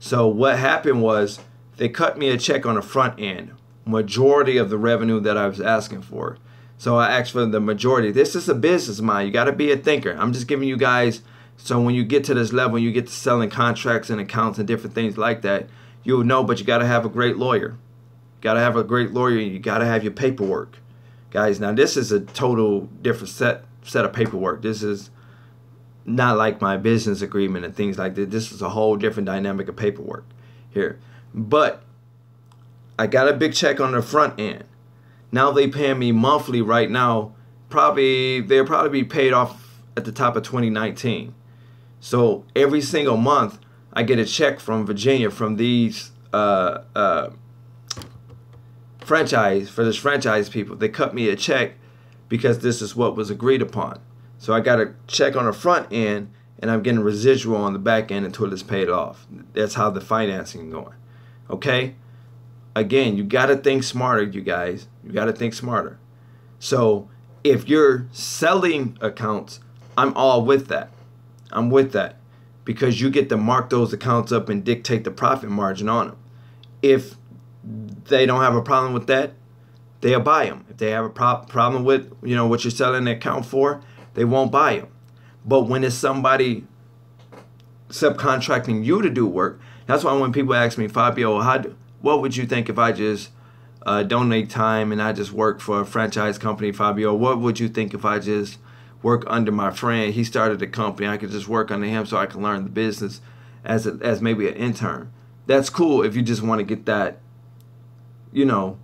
[SPEAKER 1] So what happened was they cut me a check on the front end, majority of the revenue that I was asking for. So I asked for the majority. This is a business mind. You got to be a thinker. I'm just giving you guys, so when you get to this level, you get to selling contracts and accounts and different things like that, you'll know, but you got to have a great lawyer. You got to have a great lawyer. You got to have your paperwork. Guys, now this is a total different set of paperwork. This is not like my business agreement and things like that. This is a whole different dynamic of paperwork here. But I got a big check on the front end. Now they paying me monthly right now. They'll probably be paid off at the top of 2019. So every single month I get a check from Virginia from these franchise people. They cut me a check because this is what was agreed upon. So I got a check on the front end and I'm getting residual on the back end until it's paid off. That's how the financing is going. Okay? Again, you got to think smarter, you guys. You got to think smarter. So if you're selling accounts, I'm all with that. I'm with that, because you get to mark those accounts up and dictate the profit margin on them. If they don't have a problem with that, they'll buy them. If they have a problem with, you know, what you're selling the account for, they won't buy them. But when it's somebody subcontracting you to do work, that's why when people ask me, Fabio, what would you think if I just donate time and I just work for a franchise company, Fabio? What would you think if I just work under my friend? He started a company. I could just work under him so I can learn the business as maybe an intern. That's cool if you just want to get that. You know,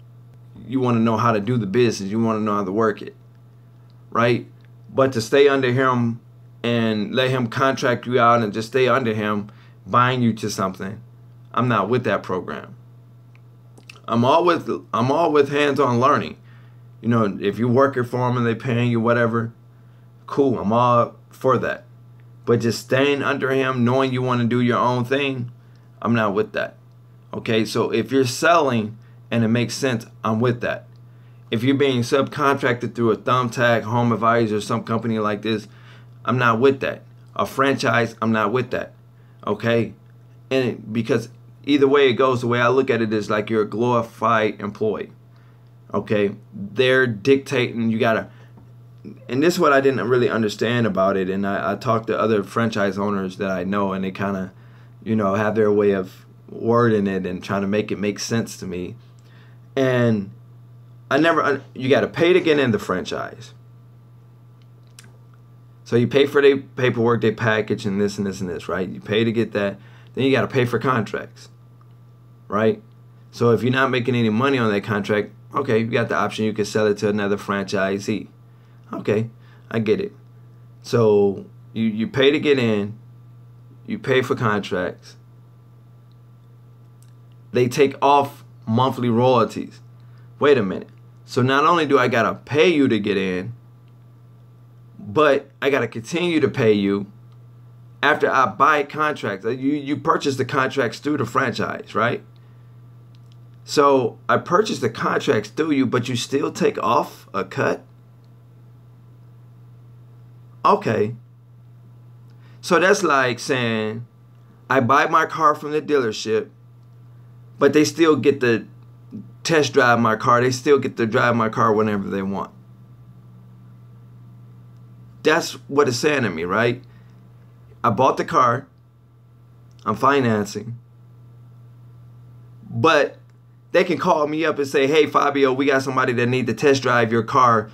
[SPEAKER 1] you want to know how to do the business. You want to know how to work it, right? But to stay under him and let him contract you out and just stay under him, bind you to something, I'm not with that program. I'm all with hands-on learning. You know, if you're working for them and they're paying you whatever, cool. I'm all for that. But just staying under him, knowing you want to do your own thing, I'm not with that. Okay, so if you're selling and it makes sense, I'm with that. If you're being subcontracted through a Thumbtack, Home Advisor, some company like this, I'm not with that. A franchise, I'm not with that. Okay? Because either way it goes, the way I look at it is like you're a glorified employee. Okay? They're dictating, you gotta, and this is what I didn't really understand about it, and I talked to other franchise owners that I know, and they kind of, you know, have their way of wording it and trying to make it make sense to me. And you got to pay to get in the franchise. So you pay for their paperwork, their package, and this and this and this, right? You pay to get that. Then you got to pay for contracts, right? So if you're not making any money on that contract, okay, you got the option. You can sell it to another franchisee. Okay, I get it. So you pay to get in. You pay for contracts. They take off monthly royalties. Wait a minute. So not only do I got to pay you to get in, but I got to continue to pay you after I buy contracts. You purchase the contracts through the franchise, right? So I purchased the contracts through you, but you still take off a cut? Okay. So that's like saying I buy my car from the dealership, but they still get to test drive my car. They still get to drive my car whenever they want. That's what it's saying to me, right? I bought the car. I'm financing. But they can call me up and say, hey, Fabio, we got somebody that need to test drive your car.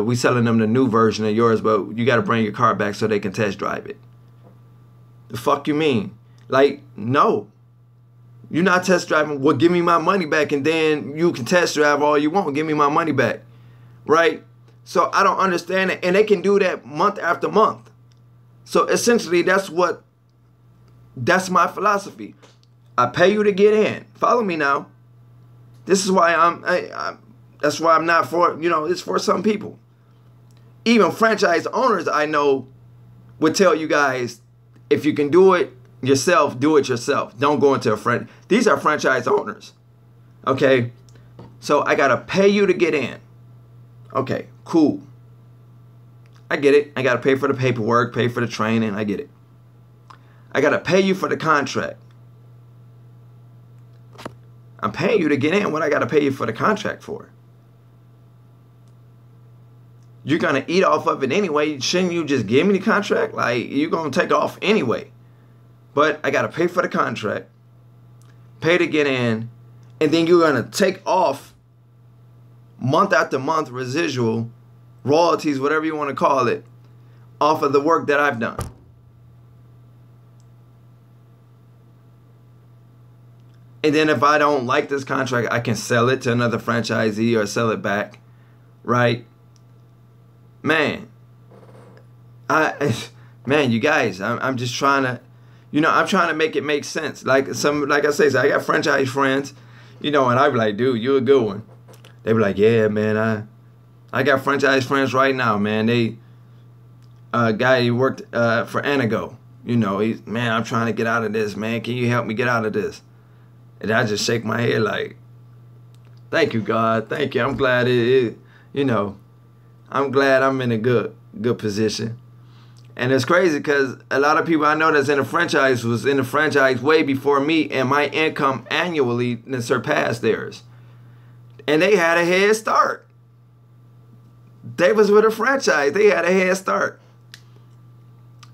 [SPEAKER 1] We selling them the new version of yours, but you got to bring your car back so they can test drive it. The fuck you mean? Like, no. You're not test driving. Well, give me my money back and then you can test drive all you want. Give me my money back. Right? So I don't understand it. And they can do that month after month. So essentially, that's my philosophy. I pay you to get in. Follow me now. This is why that's why I'm not for, it's for some people. Even franchise owners I know would tell you guys, if you can do it yourself, do it yourself. Don't go into a friend. These are franchise owners. Okay? So I got to pay you to get in. Okay, cool. I get it. I got to pay for the paperwork, pay for the training. I get it. I got to pay you for the contract. I'm paying you to get in. What I got to pay you for the contract for? You're going to eat off of it anyway. Shouldn't you just give me the contract? Like, you're going to take off anyway. But I got to pay for the contract, pay to get in, and then you're going to take off month after month residual, royalties, whatever you want to call it, off of the work that I've done. And then if I don't like this contract, I can sell it to another franchisee or sell it back, right? Man, you guys, I'm just trying to, I'm trying to make it make sense. Like I say, I got franchise friends, and I be like, dude, you a good one. They be like, yeah, man, I got franchise friends right now, man. A guy, he worked for Anago. Man, I'm trying to get out of this, man. Can you help me get out of this? And I just shake my head like, thank you, God. Thank you. I'm glad I'm glad I'm in a good position. And it's crazy because a lot of people I know that's in the franchise was in the franchise way before me, and my income annually surpassed theirs. And they had a head start. They was with a franchise. They had a head start.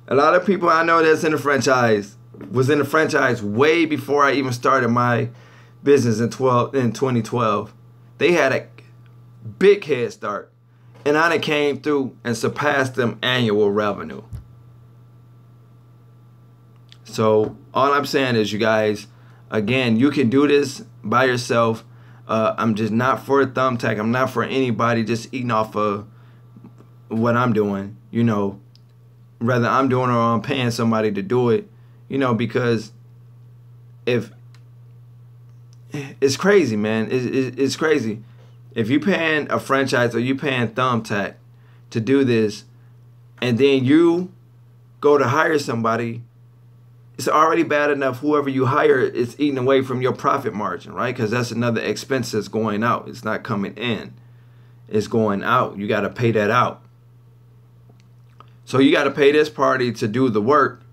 [SPEAKER 1] A lot of people I know that's in the franchise was in the franchise way before I even started my business in 2012. They had a big head start. And I done came through and surpassed them annual revenue. So all I'm saying is, you guys, again, you can do this by yourself. I'm just not for a thumbtack. I'm not for anybody just eating off of what I'm doing. Whether I'm doing it or I'm paying somebody to do it. Because if it's crazy, man, it's crazy. If you paying a franchise or you paying Thumbtack to do this, and then you go to hire somebody, it's already bad enough whoever you hire is eating away from your profit margin, right? Because that's another expense that's going out. It's not coming in. It's going out. You got to pay that out. So you got to pay this party to do the work.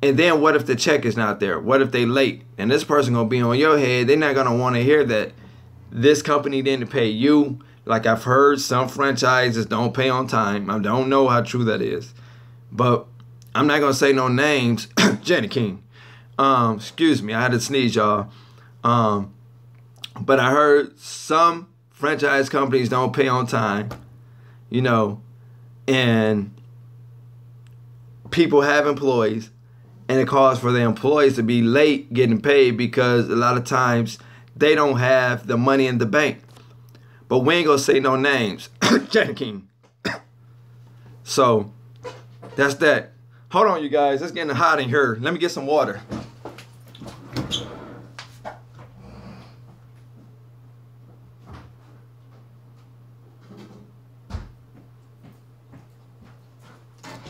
[SPEAKER 1] And then what if the check is not there? What if they late? And this person going to be on your head. They're not going to want to hear that this company didn't pay you. Like I've heard some franchises don't pay on time. I don't know how true that is. But I'm not going to say no names. Jenny King. Excuse me. I had to sneeze, y'all. But I heard some franchise companies don't pay on time. And people have employees. And it calls for the employees to be late getting paid because a lot of times they don't have the money in the bank. But we ain't gonna say no names. Jenny King. So that's that. Hold on, you guys. It's getting hot in here. Let me get some water.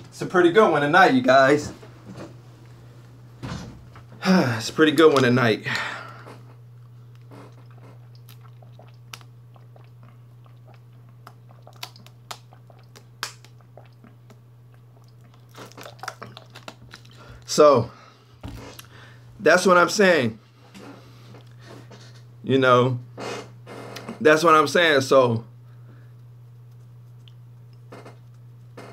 [SPEAKER 1] It's a pretty good one tonight, you guys. It's a pretty good one tonight. So that's what I'm saying. That's what I'm saying. So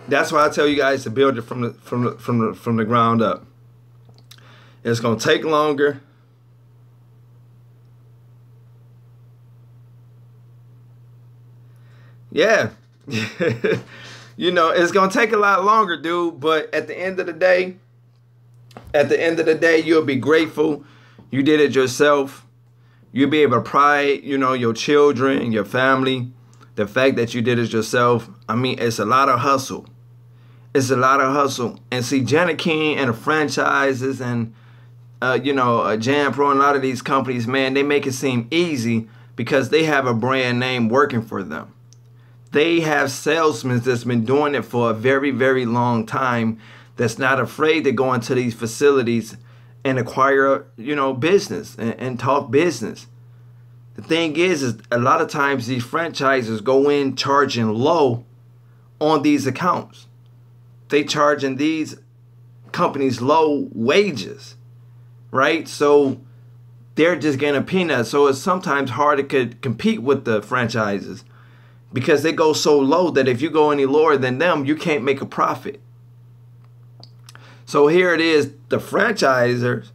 [SPEAKER 1] That's why I tell you guys to build it from the ground up. It's gonna take longer. Yeah. You know, it's gonna take a lot longer, dude. But at the end of the day, you'll be grateful you did it yourself. You'll be able to pride, you know, your children and your family. The fact that you did it yourself. I mean, it's a lot of hustle. It's a lot of hustle. And see, Janet King and the franchises and, you know, Jam Pro and a lot of these companies, man, they make it seem easy because they have a brand name working for them. They have salesmen that's been doing it for a very, very long time that's not afraid to go into these facilities and acquire, you know, business and talk business. The thing is a lot of times these franchises go in charging low on these accounts. They charging these companies low wages, right? So they're just getting a peanut. So it's sometimes hard to compete with the franchises because they go so low that if you go any lower than them, you can't make a profit. So here it is, the franchisors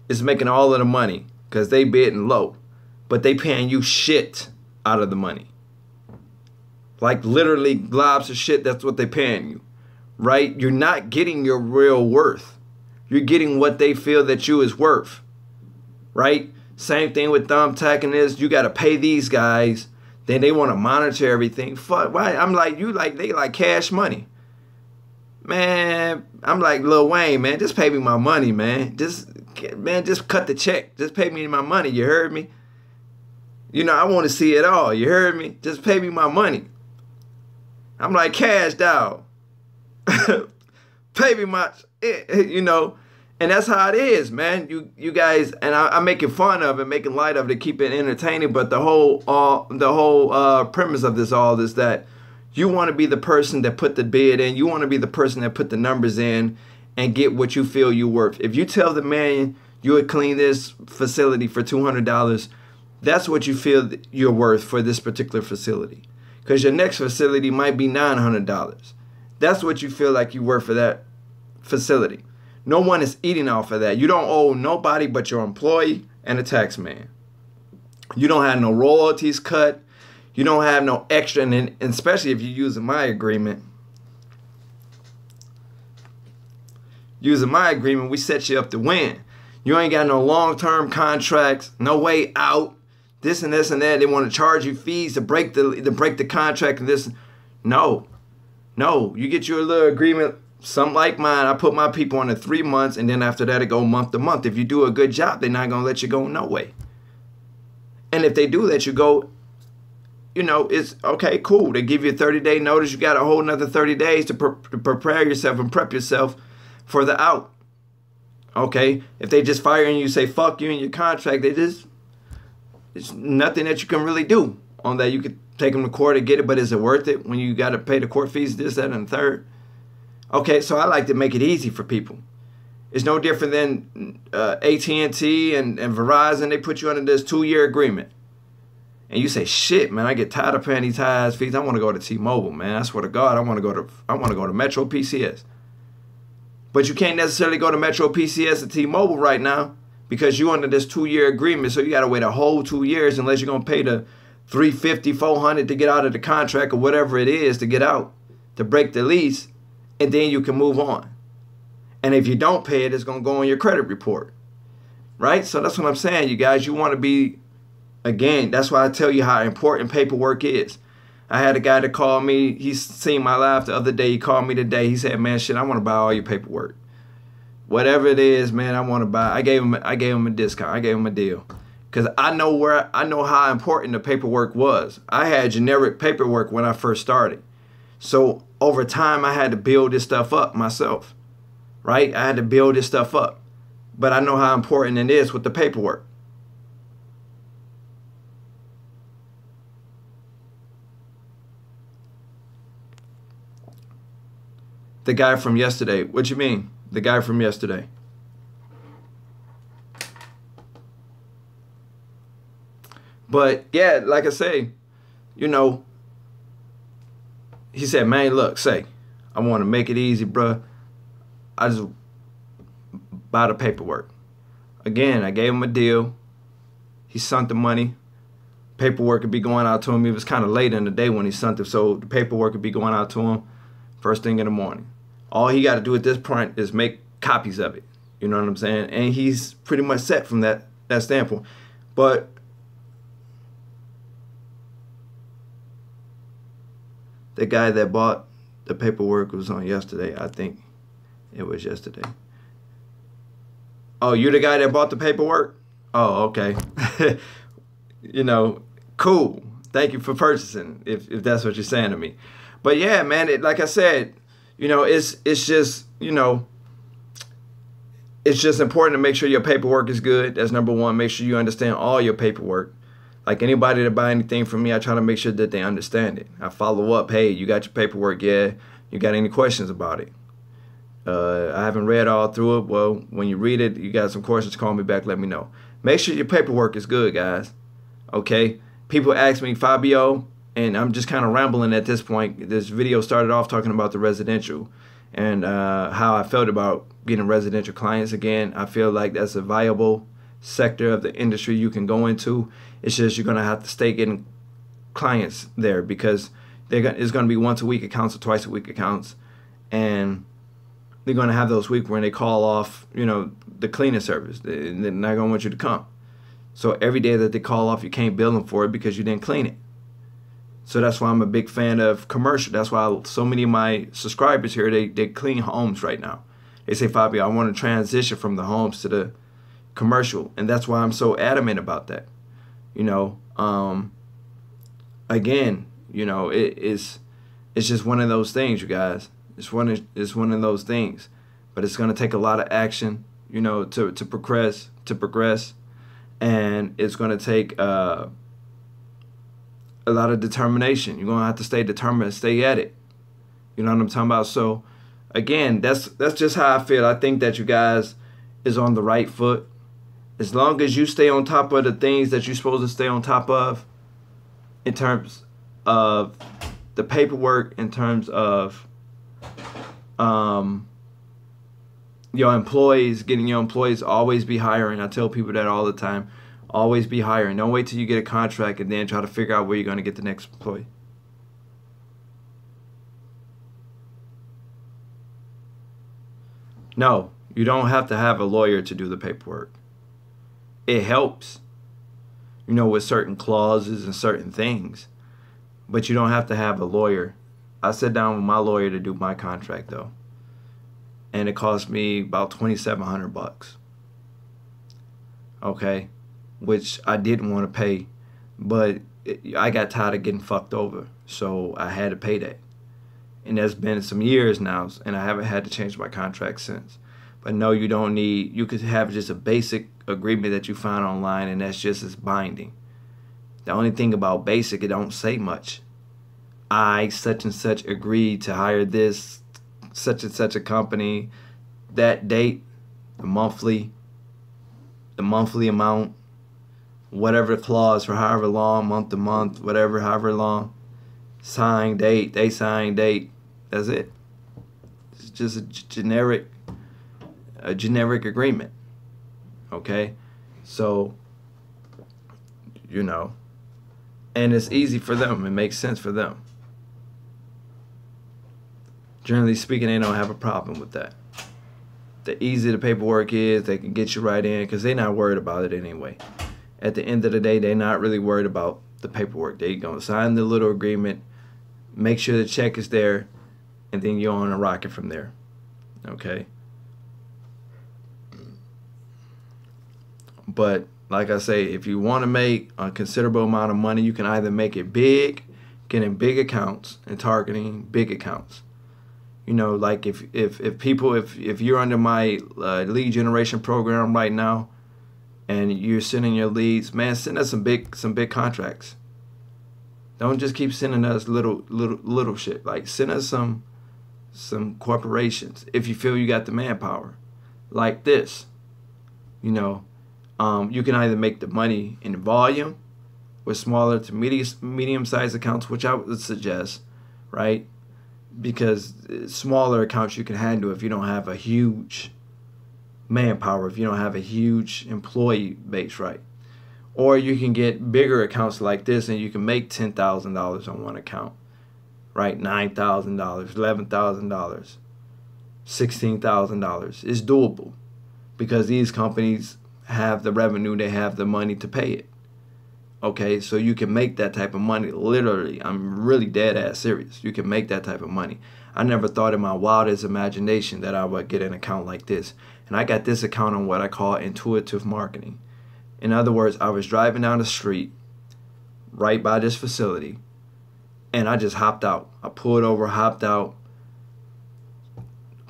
[SPEAKER 1] is making all of the money because they bidding low, but they paying you shit out of the money. Like literally globs of shit, that's what they paying you, right? You're not getting your real worth. You're getting what they feel that you is worth, right? Same thing with Thumbtack and this. You got to pay these guys. Then they want to monitor everything. Fuck, why? I'm like, they like cash money. Man, I'm like Lil Wayne, man. Just pay me my money, man. Just cut the check. Just pay me my money. You heard me? You know, I want to see it all. You heard me? Just pay me my money. I'm like, cash dog. Pay me my, you know. And that's how it is, man. You guys, and I'm making fun of it, making light of it to keep it entertaining. But the whole premise of this all is that you want to be the person that put the bid in. You want to be the person that put the numbers in and get what you feel you're worth. If you tell the man you would clean this facility for $200, that's what you feel you're worth for this particular facility. Because your next facility might be $900. That's what you feel like you're worth for that facility. No one is eating off of that. You don't owe nobody but your employee and a tax man. You don't have no royalties cut. You don't have no extra, and especially if you're using my agreement. Using my agreement, we set you up to win. You ain't got no long-term contracts, no way out, this and this and that. They want to charge you fees to break the contract and this. No. You get your little agreement, something like mine. I put my people on 3 months, and then after that, it go month to month. If you do a good job, they're not going to let you go no way. And if they do let you go, you know, it's okay, cool. They give you a 30-day notice. You got a whole nother 30 days to prepare yourself and prep yourself for the out. Okay? If they just fire you, say fuck you in your contract, it's nothing that you can really do on that. You could take them to court and get it, but is it worth it when you got to pay the court fees, this, that, and the third? Okay, so I like to make it easy for people. It's no different than AT&T and Verizon. They put you under this 2-year agreement. And you say, shit, man, I get tired of paying these high fees. I want to go to T-Mobile, man. I swear to God, I want to go to Metro PCS. But you can't necessarily go to Metro PCS and T-Mobile right now because you're under this 2-year agreement. So you got to wait a whole 2 years unless you're going to pay the $350, $400 to get out of the contract or whatever it is to get out, to break the lease, and then you can move on. And if you don't pay it, it's going to go on your credit report. Right? So that's what I'm saying, you guys. You want to be, again, that's why I tell you how important paperwork is. I had a guy that called me. He's seen my live the other day. He called me today. He said, man, shit, I want to buy all your paperwork. Whatever it is, man, I want to buy. I gave him a discount. I gave him a deal. Because I know how important the paperwork was. I had generic paperwork when I first started. So over time, I had to build this stuff up myself. Right? I had to build this stuff up. But I know how important it is with the paperwork. The guy from yesterday. What you mean? The guy from yesterday. But yeah, like I say, you know, he said, man, look, say, I want to make it easy, bruh. I just buy the paperwork. Again, I gave him a deal. He sent the money. Paperwork would be going out to him. It was kind of late in the day when he sent it, so the paperwork would be going out to him first thing in the morning. All he got to do at this point is make copies of it. You know what I'm saying? And he's pretty much set from that standpoint. But the guy that bought the paperwork was on yesterday. I think it was yesterday. Oh, you're the guy that bought the paperwork? Oh, okay. You know, cool. Thank you for purchasing, if that's what you're saying to me. But yeah, man, like I said, you know, it's just, you know, it's just important to make sure your paperwork is good. That's number one. Make sure you understand all your paperwork. Like anybody that buy anything from me, I try to make sure that they understand it. I follow up. Hey, you got your paperwork? Yeah. You got any questions about it? I haven't read all through it. Well, when you read it, you got some questions, call me back, let me know. Make sure your paperwork is good, guys. Okay? People ask me, Fabio, and I'm just kind of rambling at this point. This video started off talking about the residential and how I felt about getting residential clients again. I feel like that's a viable sector of the industry you can go into. It's just you're going to have to stay getting clients there because it's going to be once a week accounts or twice a week accounts. And they're going to have those weeks when they call off, you know, the cleaning service. They're not going to want you to come. So every day that they call off, you can't bill them for it because you didn't clean it. So that's why I'm a big fan of commercial. That's why so many of my subscribers here, they clean homes right now. They say, Fabio, I want to transition from the homes to the commercial. And that's why I'm so adamant about that. You know, again, you know, it's just one of those things, you guys. It's one of those things, but it's going to take a lot of action, you know, to progress, and it's going to take a lot of determination. You're going to have to stay determined, stay at it. You know what I'm talking about? So, again, that's just how I feel. I think that you guys is on the right foot. As long as you stay on top of the things that you're supposed to stay on top of, in terms of the paperwork, in terms of your employees, getting your employees, always be hiring. I tell people that all the time. Always be hiring. Don't wait till you get a contract and then try to figure out where you're going to get the next employee. No, you don't have to have a lawyer to do the paperwork. It helps, you know, with certain clauses and certain things, but you don't have to have a lawyer. I sat down with my lawyer to do my contract though, and it cost me about $2,700. Okay, which I didn't want to pay, but I got tired of getting fucked over, so I had to pay that. And that's been some years now, and I haven't had to change my contract since. But no, you don't need. You could have just a basic agreement that you find online, and that's just as binding. The only thing about basic, it don't say much. I, such and such, agreed to hire this, such and such a company, that date, the monthly amount, whatever clause for however long, month to month, whatever, however long, sign date, they sign date, that's it. It's just a generic agreement, okay? So, you know, and it's easy for them, it makes sense for them. Generally speaking, they don't have a problem with that. The easier the paperwork is, they can get you right in because they're not worried about it anyway. At the end of the day, they're not really worried about the paperwork. They're going to sign the little agreement, make sure the check is there, and then you're on a rocket from there. Okay? But like I say, if you want to make a considerable amount of money, you can either make it big, getting big accounts and targeting big accounts. You know, like if you're under my lead generation program right now, and you're sending your leads, man, send us some big contracts. Don't just keep sending us little shit. Like send us some corporations if you feel you got the manpower, like this. You know, you can either make the money in volume with smaller to medium-sized accounts, which I would suggest, right? because smaller accounts you can handle if you don't have a huge manpower, if you don't have a huge employee base, right? Or you can get bigger accounts like this and you can make $10,000 on one account, right? $9,000, $11,000, $16,000. It's doable because these companies have the revenue, they have the money to pay it. Okay, so you can make that type of money. Literally, I'm really dead ass serious. You can make that type of money. I never thought in my wildest imagination that I would get an account like this. And I got this account on what I call intuitive marketing. In other words, I was driving down the street right by this facility and I just hopped out. I pulled over, hopped out,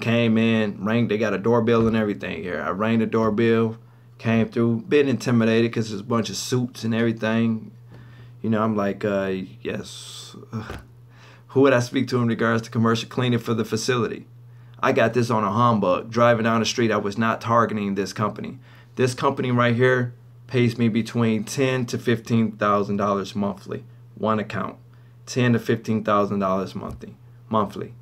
[SPEAKER 1] came in, rang. They got a doorbell and everything here. I rang the doorbell, came through, been intimidated because there's a bunch of suits and everything. You know, I'm like, yes. Who would I speak to in regards to commercial cleaning for the facility? I got this on a humbug. Driving down the street, I was not targeting this company. This company right here pays me between $10,000 to $15,000 monthly. One account. $10,000 to $15,000 monthly.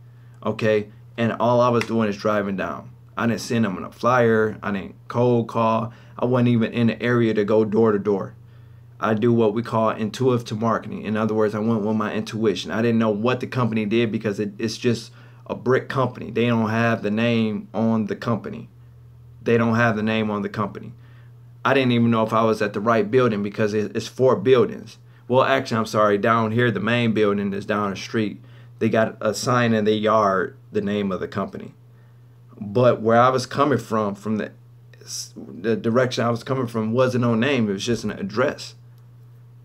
[SPEAKER 1] Okay? And all I was doing is driving down. I didn't send them a flyer. I didn't cold call. I wasn't even in the area to go door to door. I do what we call intuitive marketing. In other words, I went with my intuition. I didn't know what the company did because it's just a brick company. They don't have the name on the company. They don't have the name on the company. I didn't even know if I was at the right building because it's 4 buildings. Well, actually, I'm sorry. Down here, the main building is down the street. They got a sign in their yard, the name of the company. But where I was coming from the direction I was coming from wasn't no name. It was just an address.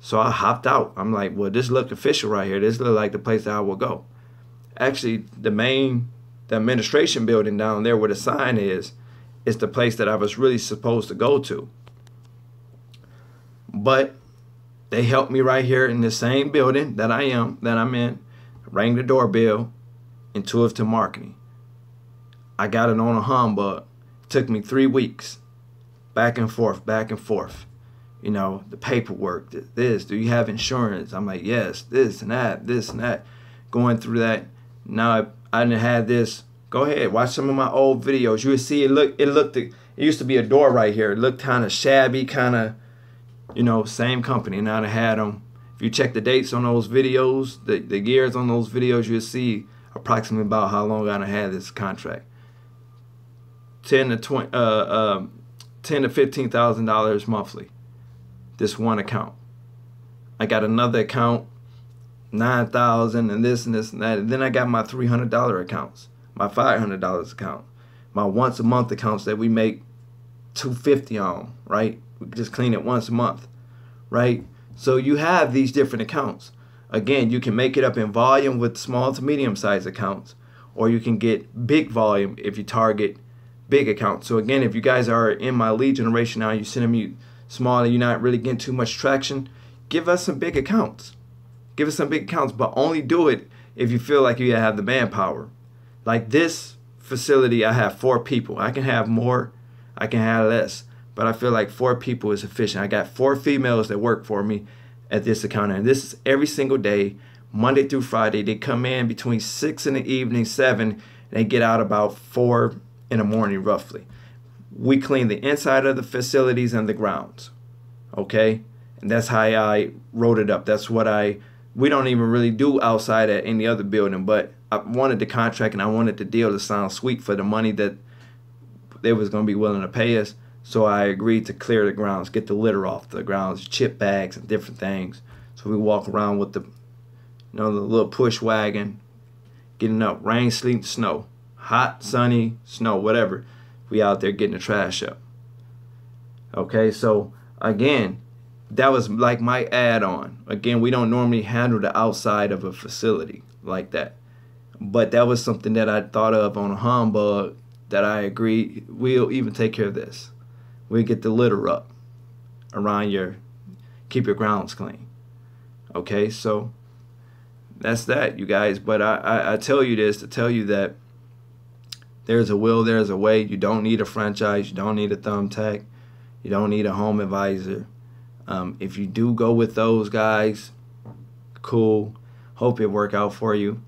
[SPEAKER 1] So I hopped out. I'm like, well, this looked official right here. This looked like the place that I will go. Actually, the administration building down there where the sign is the place that I was really supposed to go to. But they helped me right here in the same building that I'm in. Rang the doorbell, intuitive marketing. I got it on a humbug. It took me 3 weeks. Back and forth, back and forth. You know, the paperwork, this, do you have insurance? I'm like, yes, this and that. Going through that. Now I didn't have this. Go ahead, watch some of my old videos. You would see it used to be a door right here. It looked kind of shabby, kind of, you know, same company. Now they had them. If you check the dates on those videos, the years on those videos, you'll see approximately about how long I had this contract. $10,000 to $15,000 monthly. This one account. I got another account, $9,000 and this and this and that. And then I got my $300 accounts, my $500 account, my once a month accounts that we make $250 on, right? We just clean it once a month, right? So you have these different accounts. Again, you can make it up in volume with small to medium sized accounts, or you can get big volume if you target big accounts. So again, if you guys are in my lead generation now, you're sending me small and you're not really getting too much traction, give us some big accounts. Give us some big accounts, but only do it if you feel like you have the manpower. Like this facility, I have 4 people. I can have more, I can have less, but I feel like 4 people is sufficient. I got 4 females that work for me at this account, and this is every single day, Monday through Friday. They come in between 6 in the evening, 7, and they get out about 4 in the morning roughly. We clean the inside of the facilities and the grounds, okay? And that's how I wrote it up. That's what we don't even really do outside at any other building, but I wanted the contract and I wanted the deal to sound sweet for the money that they was going to be willing to pay us. So I agreed to clear the grounds, get the litter off the grounds, chip bags and different things. So we walk around with the little push wagon, getting up, rain, sleet, snow, hot, sunny, snow, whatever. We out there getting the trash up. Okay, so again, that was like my add-on. Again, we don't normally handle the outside of a facility like that. But that was something that I thought of on a humbug that I agreed, we'll even take care of this. We'll get the litter up around keep your grounds clean. Okay, so that's that, you guys. But I tell you this to tell you that there's a will, there's a way. You don't need a franchise. You don't need a thumbtack. You don't need a home advisor. If you do go with those guys, cool. Hope it work out for you.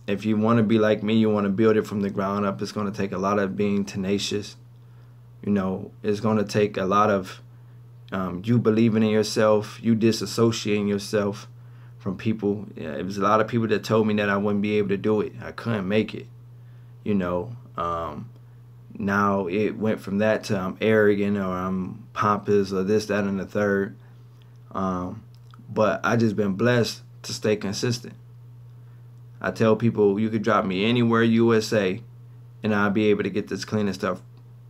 [SPEAKER 1] If you want to be like me, you want to build it from the ground up, it's going to take a lot of being tenacious. You know, it's going to take a lot of you believing in yourself, you disassociating yourself from people. Yeah, it was a lot of people that told me that I wouldn't be able to do it. I couldn't make it. You know, now it went from that to I'm arrogant or I'm pompous or this, that, and the third. But I just been blessed to stay consistent. I tell people you could drop me anywhere USA and I'll be able to get this cleaning stuff,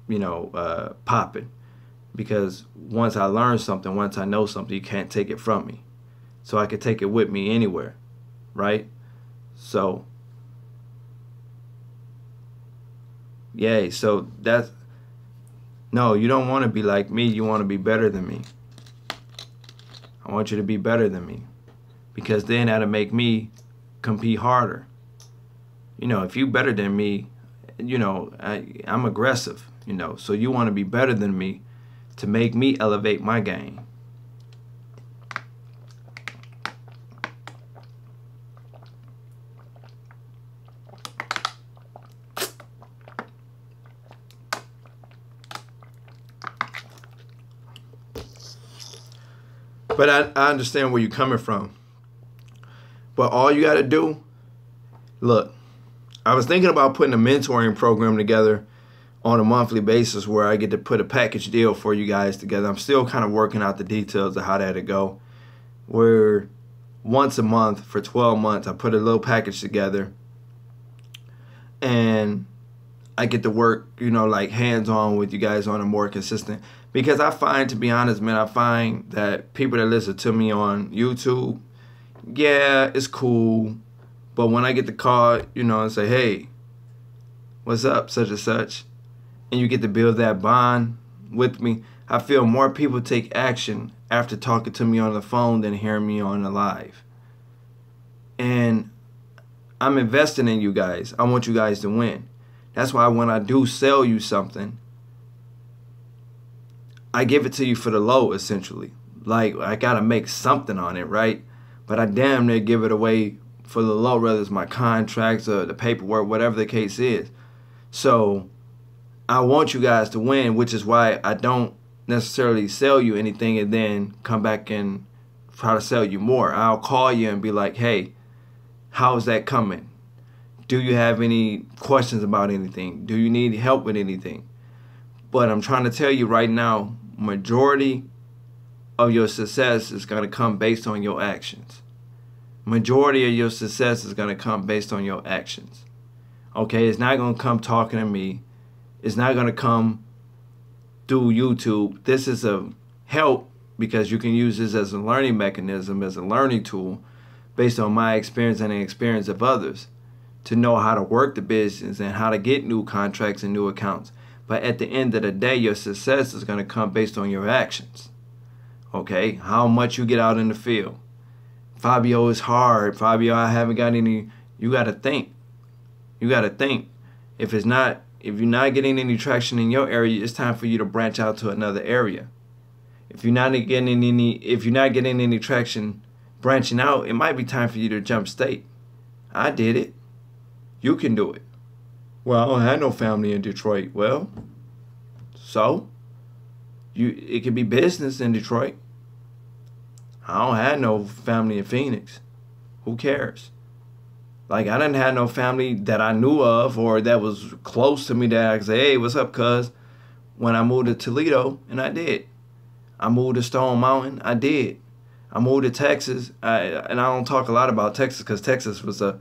[SPEAKER 1] you know, popping. Because once I learn something, once I know something, you can't take it from me. So I could take it with me anywhere, right? So, yay. So that's, no, you don't want to be like me. You want to be better than me. I want you to be better than me. Because then that'll make me compete harder. You know, if you better than me, you know, I'm aggressive, you know. So you want to be better than me to make me elevate my game. But I understand where you're coming from. But all you got to do, look, I was thinking about putting a mentoring program together on a monthly basis where I get to put a package deal for you guys together. I'm still kind of working out the details of how that'll go. Where once a month for 12 months, I put a little package together and I get to work, you know, like hands-on with you guys on a more consistent. Because I find, to be honest, man, I find that people that listen to me on YouTube, yeah, it's cool. But when I get the call, you know, and say, hey, what's up, such and such, and you get to build that bond with me, I feel more people take action after talking to me on the phone than hearing me on the live. And I'm investing in you guys. I want you guys to win. That's why when I do sell you something, I give it to you for the low, essentially. Like, I got to make something on it, right? But I damn near give it away for the low, whether it's my contracts or the paperwork, whatever the case is. So I want you guys to win, which is why I don't necessarily sell you anything and then come back and try to sell you more. I'll call you and be like, hey, how's that coming? Do you have any questions about anything? Do you need help with anything? But I'm trying to tell you right now, majority of your success is going to come based on your actions. Majority of your success is going to come based on your actions. Okay, it's not going to come talking to me. It's not going to come through YouTube. This is a help because you can use this as a learning mechanism, as a learning tool based on my experience and the experience of others to know how to work the business and how to get new contracts and new accounts. But at the end of the day, your success is going to come based on your actions. Okay, how much you get out in the field. Fabio, is hard. Fabio, I haven't got any. You got to think. You got to think. If you're not getting any traction in your area, it's time for you to branch out to another area. If you're not getting any traction branching out, it might be time for you to jump state. I did it. You can do it. Well, I don't have no family in Detroit. Well, so it could be business in Detroit. I don't have no family in Phoenix. Who cares? Like, I didn't have no family that I knew of or that was close to me that I could say, hey, what's up, cuz? When I moved to Toledo, and I did. I moved to Stone Mountain, I did. I moved to Texas, and I don't talk a lot about Texas because Texas was a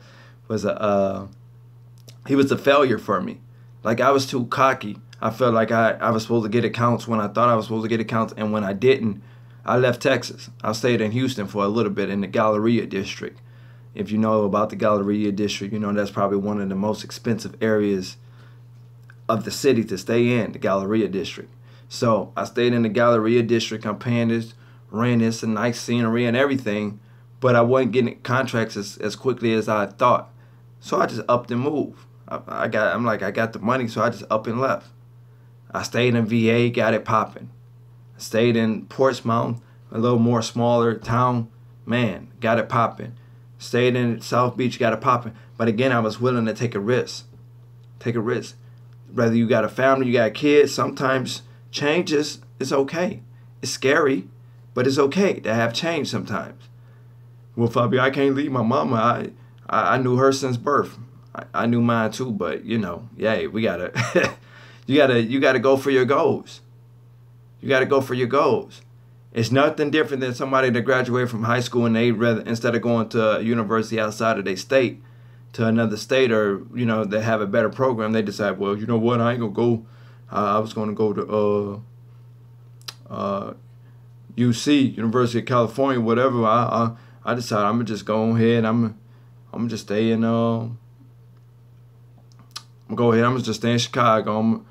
[SPEAKER 1] failure for me. Like, I was too cocky. I felt like I was supposed to get accounts when I thought I was supposed to get accounts, and when I didn't, I left Texas. I stayed in Houston for a little bit in the Galleria district. If you know about the Galleria district, you know that's probably one of the most expensive areas of the city to stay in, the Galleria district. So I stayed in the Galleria district. I'm paying this rent, it's a nice scenery and everything, but I wasn't getting contracts as quickly as I thought. So I just upped and moved. I got the money, so I just up and left. I stayed in VA, got it popping. I stayed in Portsmouth, a little more smaller town, man, got it popping. Stayed in South Beach, got it popping. But again, I was willing to take a risk. Take a risk. Whether you got a family, you got kids, sometimes change is okay. It's scary, but it's okay to have change sometimes. Well, Fabio, I can't leave my mama. I knew her since birth. I knew mine too, but you know, yeah, we gotta you gotta go for your goals. You gotta go for your goals. It's nothing different than somebody that graduated from high school and they rather, instead of going to a university outside of their state, to another state, or you know, they have a better program, they decide, well, you know what, I ain't gonna go. I was gonna go to UC, University of California, whatever. I decided I'm gonna just go ahead. I'm gonna just stay in. I'm gonna go ahead. I'm gonna just stay in Chicago. I'm gonna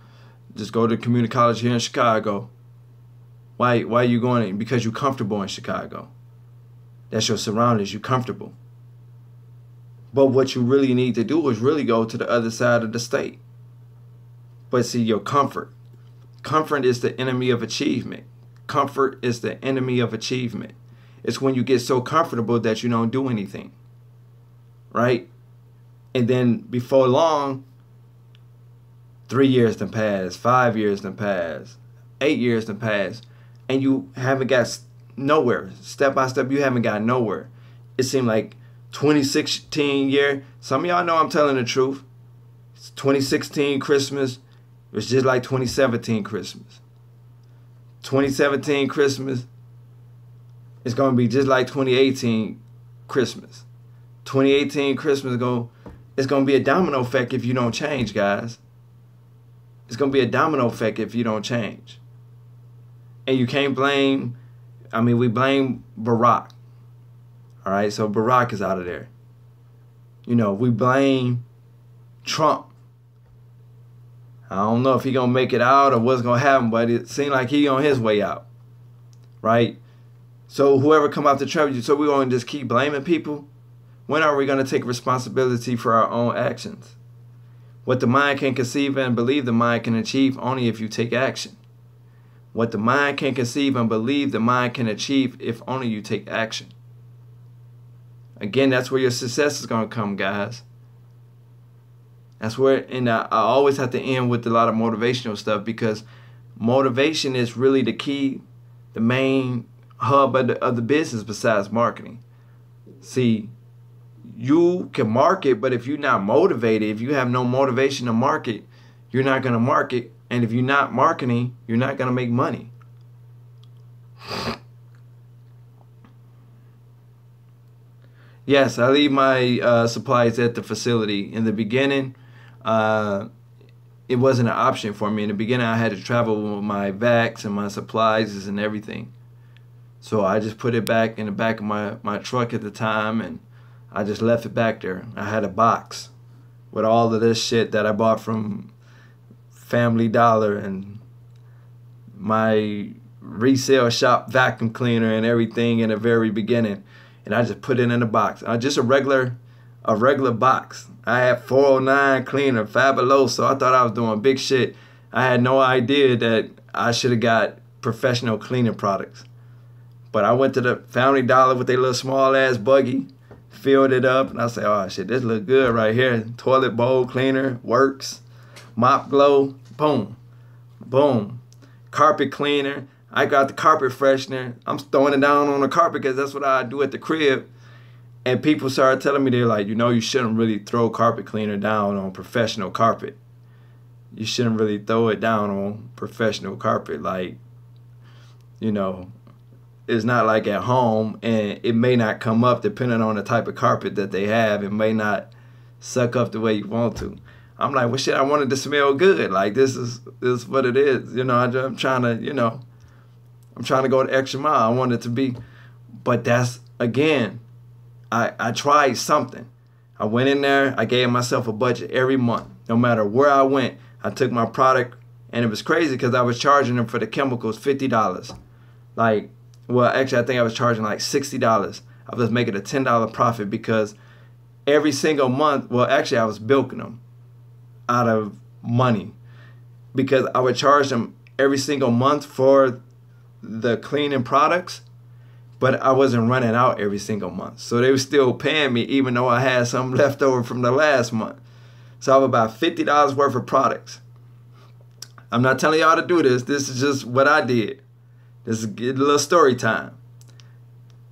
[SPEAKER 1] just go to community college here in Chicago. Why are you going? Because you're comfortable in Chicago. That's your surroundings. You're comfortable. But what you really need to do is really go to the other side of the state. But see, your comfort. Comfort is the enemy of achievement. Comfort is the enemy of achievement. It's when you get so comfortable that you don't do anything. Right? And then before long, 3 years done pass, 5 years done pass, 8 years done pass, and you haven't got nowhere. Step by step, you haven't got nowhere. It seemed like 2016 year. Some of y'all know I'm telling the truth. It's 2016 Christmas. It was just like 2017 Christmas. 2017 Christmas is going to be just like 2018 Christmas. 2018 Christmas it's going to be a domino effect if you don't change, guys. It's going to be a domino effect if you don't change. And you can't blame, we blame Barack. All right, so Barack is out of there. You know, we blame Trump. I don't know if he's going to make it out or what's going to happen, but it seems like he's on his way out. Right? So whoever come out to Trump, so we're going to just keep blaming people? When are we going to take responsibility for our own actions? What the mind can conceive and believe, the mind can achieve only if you take action. What the mind can conceive and believe, the mind can achieve if only you take action. Again, that's where your success is going to come, guys. That's where, and I always have to end with a lot of motivational stuff, because motivation is really the key, the main hub of the business besides marketing. See, you can market, but if you're not motivated, if you have no motivation to market, you're not going to market. And if you're not marketing, you're not going to make money. Yes, I leave my supplies at the facility. In the beginning, it wasn't an option for me. In the beginning, I had to travel with my vacs and my supplies and everything. So I just put it back in the back of my truck at the time, and I just left it back there. I had a box with all of this shit that I bought from Family Dollar and my resale shop vacuum cleaner and everything in the very beginning. And I just put it in a box. Just a regular box. I had 409 cleaner, Fabuloso. I thought I was doing big shit. I had no idea that I should have got professional cleaning products. But I went to the Family Dollar with their little small ass buggy, filled it up, and I said, oh shit, this look good right here. Toilet bowl cleaner, works. Mop Glow, boom, boom. Carpet cleaner. I got the carpet freshener. I'm throwing it down on the carpet because that's what I do at the crib. And people started telling me, they're like, you know, you shouldn't really throw carpet cleaner down on professional carpet. You shouldn't really throw it down on professional carpet. Like, you know, it's not like at home, and it may not come up depending on the type of carpet that they have. It may not suck up the way you want to. I'm like, well, shit, I wanted to smell good. Like, this is what it is. You know, I'm trying to, you know, I'm trying to go the extra mile. I want it to be, but that's, again, I tried something. I went in there, I gave myself a budget every month. No matter where I went, I took my product, and it was crazy because I was charging them for the chemicals $50. Like, well, actually, I think I was charging like $60. I was making a $10 profit because every single month, well, actually, I was bilking them out of money because I would charge them every single month for the cleaning products, but I wasn't running out every single month. So they were still paying me even though I had some left over from the last month. So I have about $50 worth of products. I'm not telling y'all to do this. This is just what I did. This is a little story time.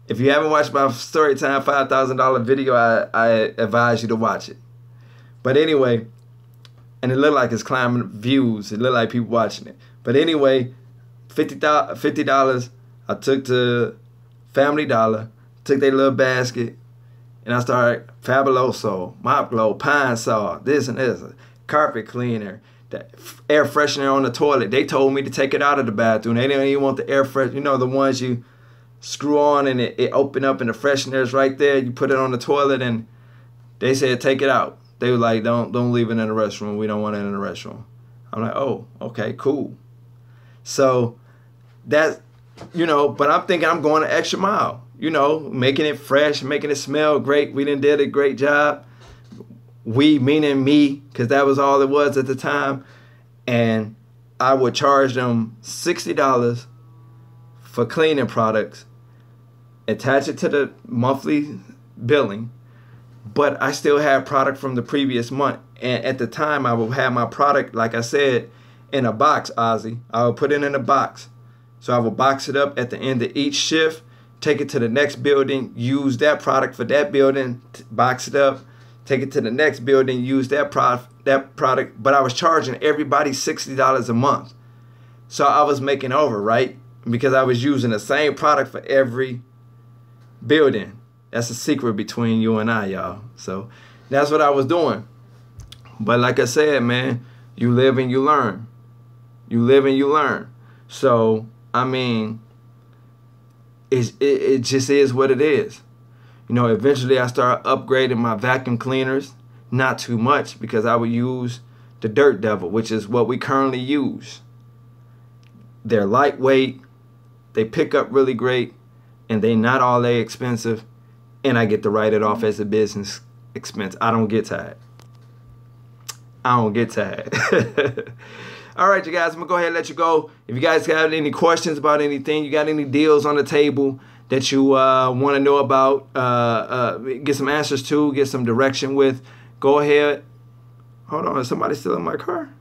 [SPEAKER 1] If you haven't watched my story time $5,000 video, I advise you to watch it. But anyway, and it looked like it's climbing views. It looked like people watching it. But anyway, $50 I took to Family Dollar, took their little basket, and I started Fabuloso, Mop Glow, Pine Sol, this and this, carpet cleaner, the air freshener on the toilet. They told me to take it out of the bathroom. They didn't even want the air fresh, you know, the ones you screw on and it open up and the freshener's right there. You put it on the toilet and they said take it out. They were like, don't leave it in the restroom. We don't want it in the restroom. I'm like, oh, okay, cool. So that, you know, but I'm thinking I'm going an extra mile, you know, making it fresh, making it smell great. We did a great job. We, meaning me, because that was all it was at the time. And I would charge them $60 for cleaning products, attach it to the monthly billing, but I still had product from the previous month. And at the time, I would have my product, like I said, in a box, Ozzy. I would put it in a box. So I would box it up at the end of each shift, take it to the next building, use that product for that building, box it up, take it to the next building, use that product. But I was charging everybody $60 a month. So I was making over, right? Because I was using the same product for every building. That's a secret between you and I, y'all. So that's what I was doing. But like I said, man, you live and you learn. You live and you learn. So, I mean, it just is what it is. You know, eventually I started upgrading my vacuum cleaners. Not too much, because I would use the Dirt Devil, which is what we currently use. They're lightweight, they pick up really great, and they're not all that expensive, and I get to write it off as a business expense. I don't get tired. I don't get tired. All right, you guys, I'm going to go ahead and let you go. If you guys got any questions about anything, you got any deals on the table that you want to know about, get some answers to, get some direction with, go ahead. Hold on, is somebody still in my car?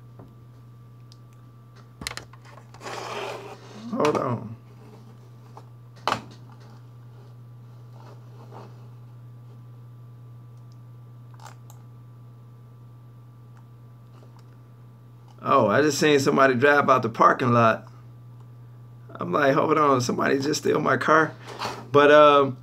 [SPEAKER 1] Hold on. Oh, I just seen somebody drive out the parking lot. I'm like, hold on, somebody just steal my car. But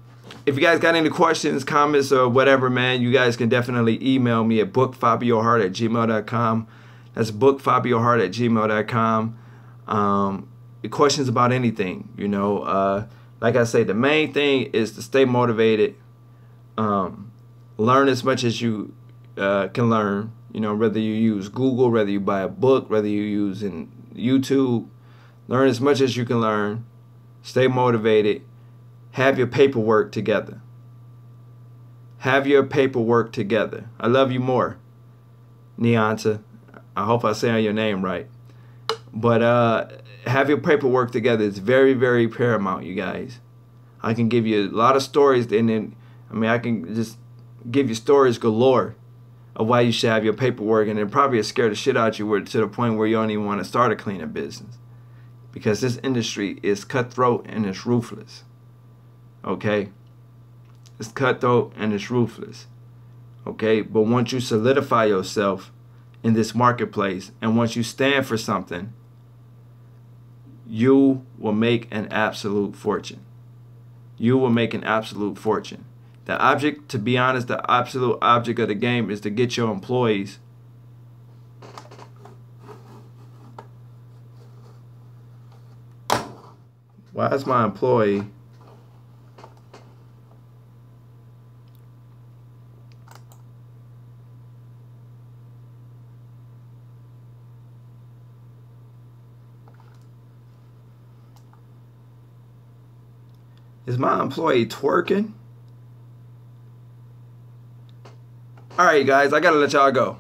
[SPEAKER 1] if you guys got any questions, comments, or whatever, man, you guys can definitely email me at bookfabiohart@gmail.com. That's bookfabiohart@gmail.com. Questions about anything, you know. Like I say, the main thing is to stay motivated. Learn as much as you can learn. You know, whether you use Google, whether you buy a book, whether you use in YouTube, learn as much as you can learn. Stay motivated. Have your paperwork together. Have your paperwork together. I love you more, Neonta. I hope I say your name right. But have your paperwork together. It's very, very paramount, you guys. I can give you a lot of stories, and then, I mean, I can just give you stories galore of why you should have your paperwork, and it probably scare the shit out you to the point where you don't even want to start a cleaning business, because this industry is cutthroat and it's ruthless. Okay, it's cutthroat and it's ruthless. Okay, but once you solidify yourself in this marketplace, and once you stand for something, you will make an absolute fortune. You will make an absolute fortune. The object, to be honest, the absolute object of the game is to get your employees Why is my employee twerking? All right, guys, I gotta let y'all go.